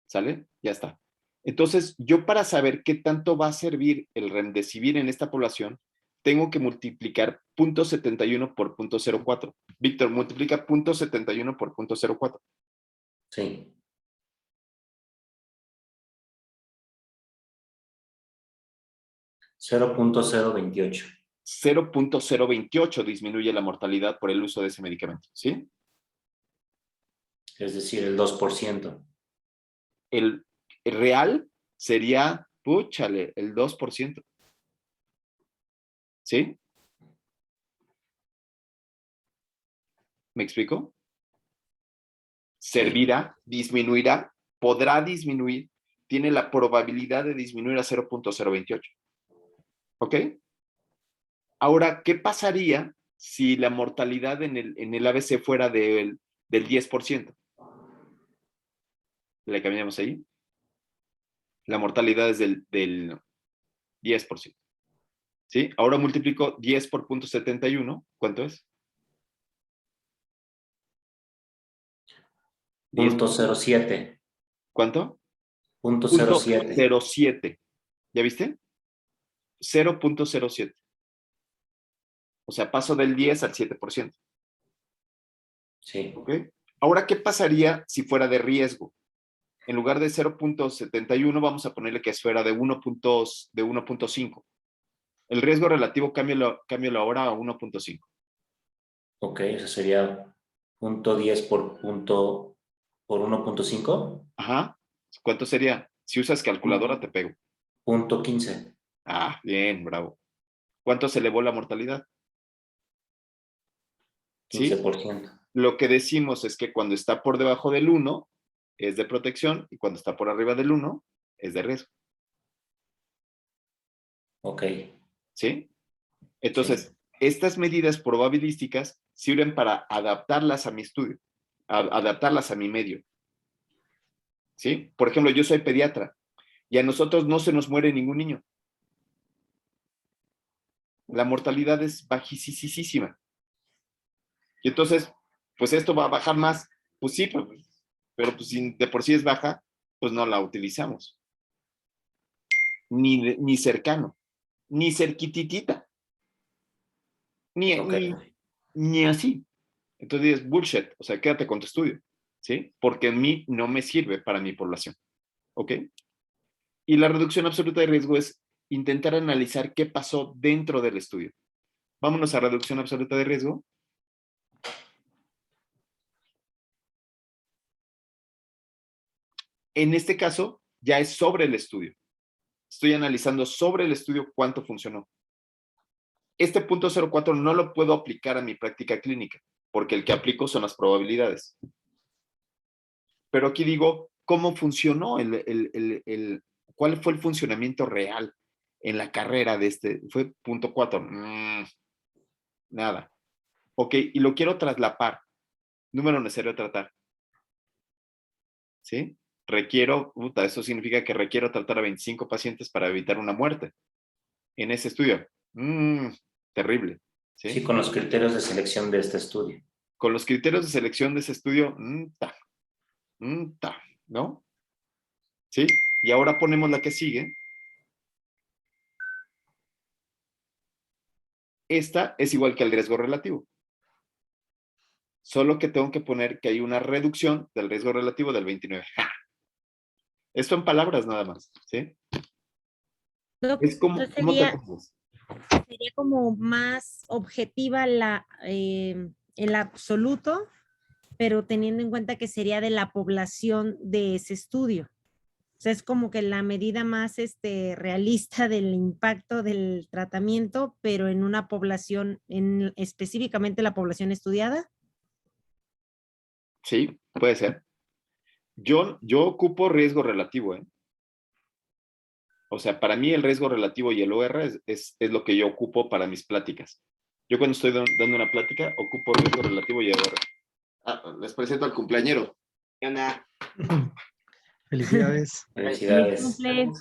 ¿Sale? Ya está. Entonces, yo para saber qué tanto va a servir el remdesivir en esta población, tengo que multiplicar 0.71 por 0.04. Víctor, multiplica 0.71 por 0.04. Sí. 0.028. 0.028 disminuye la mortalidad por el uso de ese medicamento, ¿sí? Es decir, el 2%. El real sería, púchale, el 2%. ¿Sí? ¿Me explico? Servirá, disminuirá, podrá disminuir, tiene la probabilidad de disminuir a 0.028. ¿Ok? Ahora, ¿qué pasaría si la mortalidad en el ABC fuera del 10%? ¿Le cambiamos ahí? La mortalidad es del 10%. ¿Sí? Ahora multiplico 10 por 0.71. ¿Cuánto es? 10. 0.07. ¿Cuánto? 0.07. 0.07. ¿Ya viste? 0.07. O sea, paso del 10 al 7%. Sí. ¿Ok? Ahora, ¿qué pasaría si fuera de riesgo? En lugar de 0.71, vamos a ponerle que fuera de 1.5. El riesgo relativo, cámbialo ahora a 1.5. Ok, eso sería 0.10 por 1.5. Ajá. ¿Cuánto sería? Si usas calculadora, te pego. 0.15. Ah, bien, bravo. ¿Cuánto se elevó la mortalidad? ¿Sí? 15%. Lo que decimos es que cuando está por debajo del 1 es de protección y cuando está por arriba del 1 es de riesgo. Ok. ¿Sí? Entonces, Sí. estas medidas probabilísticas sirven para adaptarlas a mi estudio, adaptarlas a mi medio. ¿Sí? Por ejemplo, yo soy pediatra y a nosotros no se nos muere ningún niño. La mortalidad es bajísima. Y entonces, pues esto va a bajar más. Pues sí, pero pues si de por sí es baja, pues no la utilizamos. Ni cercano, ni cerquititita, Ok. ni así. Entonces es bullshit, o sea, quédate con tu estudio, ¿sí? Porque a mí no me sirve para mi población, ¿ok? Y la reducción absoluta de riesgo es intentar analizar qué pasó dentro del estudio. Vámonos a reducción absoluta de riesgo. En este caso, ya es sobre el estudio. Estoy analizando sobre el estudio cuánto funcionó. Este 0.04 no lo puedo aplicar a mi práctica clínica, porque el que aplico son las probabilidades. Pero aquí digo, ¿cómo funcionó? ¿Cuál fue el funcionamiento real en la carrera de este? Fue 0.4. Nada. Ok, y lo quiero traslapar. Número necesario de tratar. ¿Sí? Eso significa que requiero tratar a 25 pacientes para evitar una muerte. En ese estudio. Terrible. ¿Sí? Sí, con los criterios de selección de este estudio. Con los criterios de selección de ese estudio, ¿no? ¿Sí? Y ahora ponemos la que sigue. Esta es igual que el riesgo relativo. Solo que tengo que poner que hay una reducción del riesgo relativo del 29. ¡Ja! Esto en palabras nada más, ¿sí? Doc, Es como, entonces ¿cómo te sería, acuerdas? sería como más objetiva el absoluto, pero teniendo en cuenta que sería de la población de ese estudio. O sea, es como que la medida más realista del impacto del tratamiento, pero en una población, en específicamente la población estudiada. Sí, puede ser. Yo ocupo riesgo relativo, ¿eh? O sea, para mí el riesgo relativo y el OR es lo que yo ocupo para mis pláticas. Yo cuando estoy dando una plática, ocupo riesgo relativo y OR. Ah, les presento al cumpleañero. ¿Qué onda? Felicidades. Felicidades. Cumple.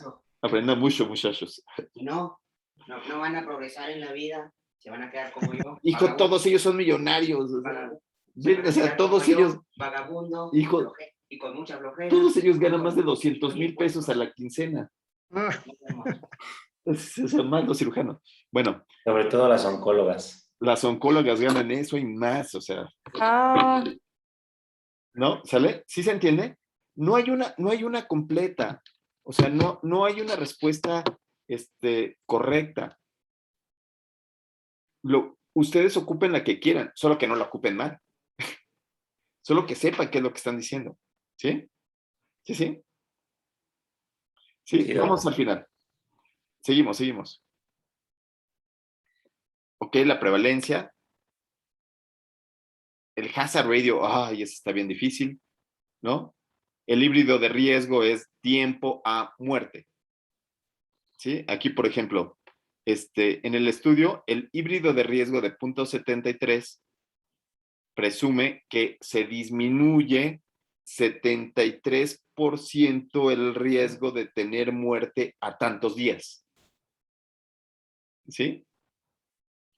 Aprendan mucho, muchachos. No van a progresar en la vida, se van a quedar como yo. Hijo, vagabundo, todos ellos son millonarios. O sea, vagabundo, ven, o sea, todos ellos, vagabundo, hijo, y con mucha flojera. todos ellos ganan más de 200,000 pesos a la quincena. Ah, Nos vemos. O sea, más los cirujanos. Bueno, Sobre todo las oncólogas. las oncólogas ganan eso y más, o sea, Ah, ¿no? ¿Sale? ¿Sí se entiende? No hay una completa. O sea, no hay una respuesta correcta. Ustedes ocupen la que quieran, solo que no la ocupen mal. Solo que sepan qué es lo que están diciendo. ¿Sí? ¿Sí, sí? Sí, Sí, vamos doctor. al final. Seguimos. Ok, la prevalencia. El hazard ratio, ay, eso está bien difícil, ¿no? El híbrido de riesgo es tiempo a muerte. ¿Sí? Aquí, por ejemplo, en el estudio, el híbrido de riesgo de 0.73 presume que se disminuye 73% el riesgo de tener muerte a tantos días. ¿Sí?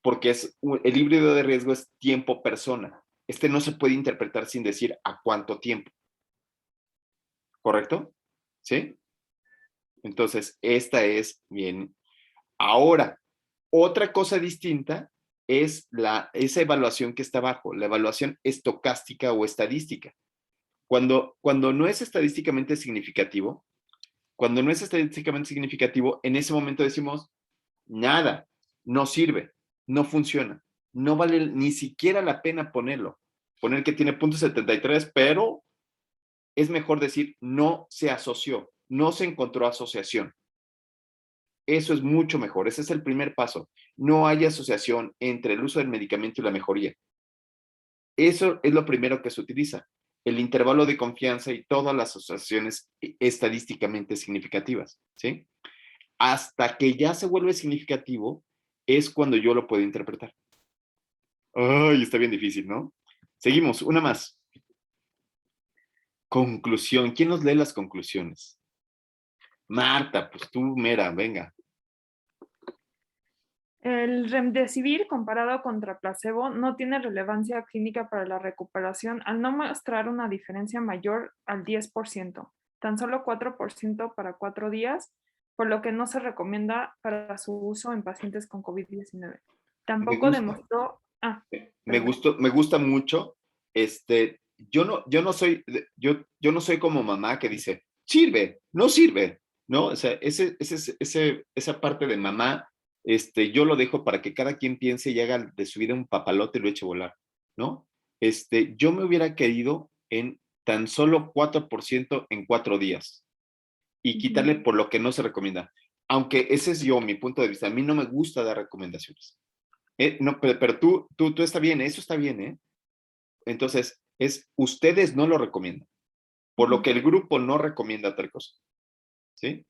Porque el híbrido de riesgo es tiempo-persona. No se puede interpretar sin decir a cuánto tiempo. ¿Correcto? ¿Sí? Entonces, esta es bien. Ahora, otra cosa distinta es esa evaluación que está abajo, la evaluación estocástica o estadística. Cuando no es estadísticamente significativo, en ese momento decimos, nada, no sirve, no funciona, no vale ni siquiera la pena ponerlo. Poner que tiene 0.73, pero es mejor decir no se asoció, no se encontró asociación. Eso es mucho mejor, ese es el primer paso. No hay asociación entre el uso del medicamento y la mejoría. Eso es lo primero que se utiliza, el intervalo de confianza y todas las asociaciones estadísticamente significativas, ¿sí? Hasta que ya se vuelve significativo es cuando yo lo puedo interpretar. Ay, está bien difícil, ¿no? Seguimos, una más. Conclusión. ¿Quién nos lee las conclusiones? Marta, pues tú, mera, venga. el remdesivir comparado contra placebo no tiene relevancia clínica para la recuperación al no mostrar una diferencia mayor al 10%, tan solo 4% para 4 días, por lo que no se recomienda para su uso en pacientes con COVID-19. Tampoco demostró... Me gusta mucho. Yo no soy como mamá que dice, sirve, no sirve, ¿no? O sea, esa parte de mamá, yo lo dejo para que cada quien piense y haga de su vida un papalote y lo eche a volar, ¿no? Yo me hubiera querido en tan solo 4% en 4 días y quitarle por lo que no se recomienda. Aunque ese es mi punto de vista. A mí no me gusta dar recomendaciones. No, pero tú está bien, eso está bien, ¿eh? Entonces, ustedes no lo recomiendan, por lo que el grupo no recomienda otra cosa, ¿sí?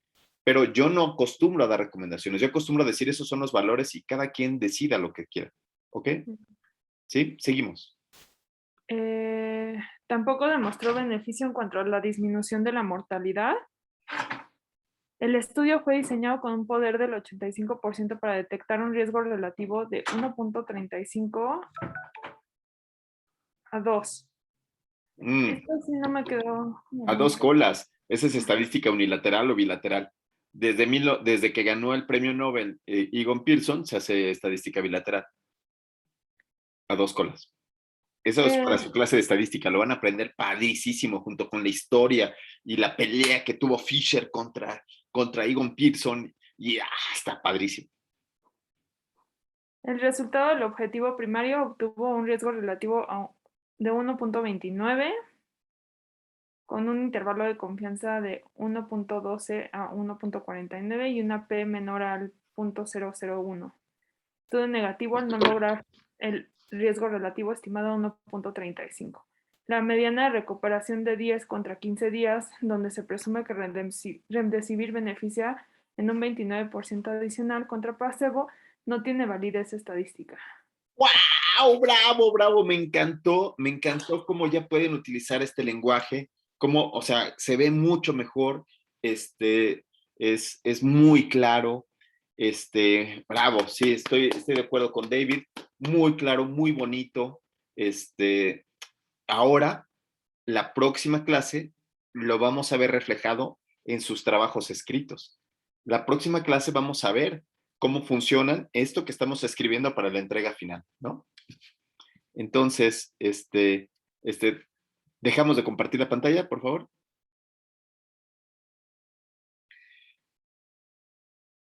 Pero yo no acostumbro a dar recomendaciones, yo acostumbro a decir esos son los valores y cada quien decida lo que quiera, ¿ok? ¿Sí? Seguimos. Tampoco demostró beneficio en cuanto a la disminución de la mortalidad. El estudio fue diseñado con un poder del 85% para detectar un riesgo relativo de 1.35 a 2. Esto sí no me quedó... A 2 colas. Esa es estadística unilateral o bilateral. Desde que ganó el premio Nobel Egon Pearson, se hace estadística bilateral. A 2 colas. Eso es para su clase de estadística, lo van a aprender padrísimo junto con la historia y la pelea que tuvo Fisher contra Egon Pearson y está padrísimo. El resultado del objetivo primario obtuvo un riesgo relativo de 1.29 con un intervalo de confianza de 1.12 a 1.49 y una P menor al 0.001. Estudio negativo al no lograr el riesgo relativo estimado a 1.35. La mediana de recuperación de 10 contra 15 días, donde se presume que Remdesivir beneficia en un 29% adicional contra placebo, no tiene validez estadística. ¡Wow! ¡Bravo, bravo! Me encantó cómo ya pueden utilizar este lenguaje, cómo, o sea, se ve mucho mejor, es muy claro, bravo, sí, estoy de acuerdo con David, muy claro, muy bonito, ahora, la próxima clase lo vamos a ver reflejado en sus trabajos escritos. La próxima clase vamos a ver cómo funcionan esto que estamos escribiendo para la entrega final, ¿no? Entonces, dejamos de compartir la pantalla, por favor.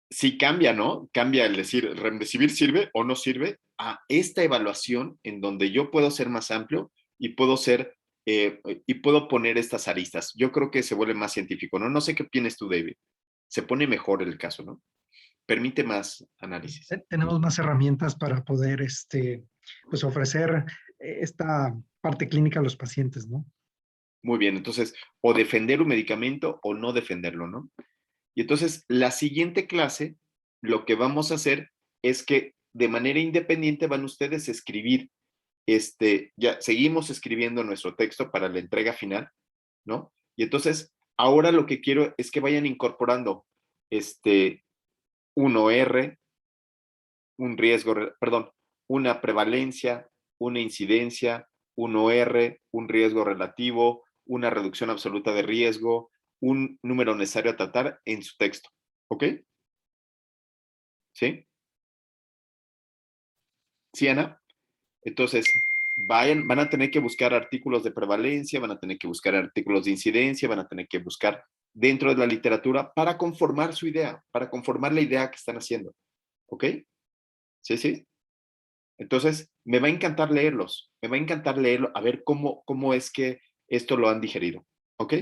Sí cambia, ¿no? Cambia el decir, Remdesivir sirve o no sirve a esta evaluación en donde yo puedo ser más amplio y puedo poner estas aristas. Yo creo que se vuelve más científico, ¿no? No sé qué opinas tú, David. Se pone mejor el caso, ¿no? Permite más análisis. Tenemos más herramientas para poder pues ofrecer esta parte clínica a los pacientes, ¿no? Muy bien, entonces, o defender un medicamento o no defenderlo, ¿no? Y entonces, la siguiente clase, lo que vamos a hacer es que de manera independiente van ustedes a escribir, ya seguimos escribiendo nuestro texto para la entrega final, ¿no? Y entonces, ahora lo que quiero es que vayan incorporando, un OR, un riesgo, perdón, una prevalencia, una incidencia, un OR, un riesgo relativo, una reducción absoluta de riesgo, un número necesario a tratar en su texto. ¿Ok? ¿Sí? ¿Sí, Ana? Entonces, van a tener que buscar artículos de prevalencia, van a tener que buscar artículos de incidencia, van a tener que buscar dentro de la literatura para conformar su idea, para conformar la idea que están haciendo. ¿Ok? ¿Sí, sí? Entonces, me va a encantar leerlos, a ver cómo es que esto lo han digerido. ¿Ok?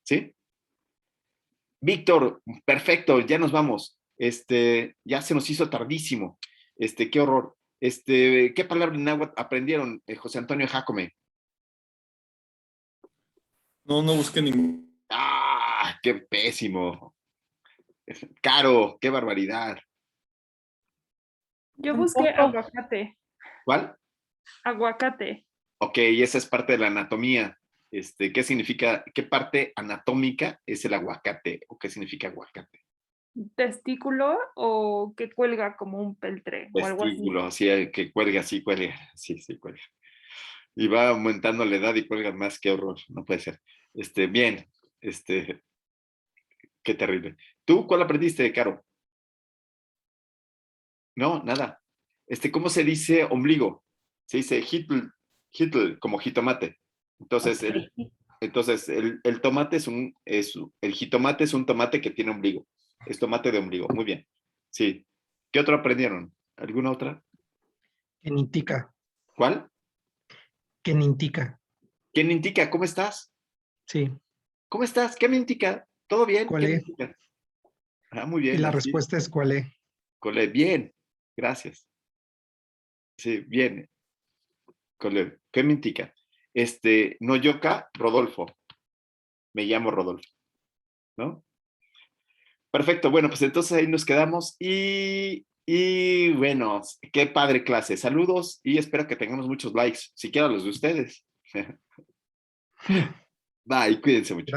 ¿Sí? Víctor, perfecto, ya nos vamos. Ya se nos hizo tardísimo. Qué horror. ¿Qué palabra en náhuatl aprendieron, José Antonio Jacome? No busqué ningún. ¡Ah, qué pésimo! Caro, qué barbaridad. Yo busqué aguacate. ¿Cuál? Aguacate. Ok, esa es parte de la anatomía. ¿Qué significa, qué parte anatómica es el aguacate o qué significa aguacate? Testículo o que cuelga como un peltre o algo así. Testículo, así que cuelga, sí, cuelga. Sí, sí, cuelga. Y va aumentando la edad y cuelga más, qué horror, no puede ser. Bien, qué terrible. ¿Tú cuál aprendiste, Caro? No, nada. ¿Cómo se dice ombligo? Se dice hitl, como jitomate. Entonces, el tomate el jitomate es un tomate que tiene ombligo. Es tomate de ombligo. Muy bien. Sí. ¿Qué otro aprendieron? ¿Alguna otra? Kenintica. ¿Cuál? Kenintica. Kenintica, ¿cómo estás? Sí. ¿Cómo estás? Kenintica, ¿todo bien? ¿Cuál es? Muy bien. Y la así. respuesta es ¿cuál es? Bien, gracias. Sí, bien. Kenintica. Noyoka, Rodolfo. Me llamo Rodolfo, ¿no? Perfecto, bueno, pues entonces ahí nos quedamos y bueno, qué padre clase. Saludos y espero que tengamos muchos likes, siquiera los de ustedes. Bye, cuídense mucho.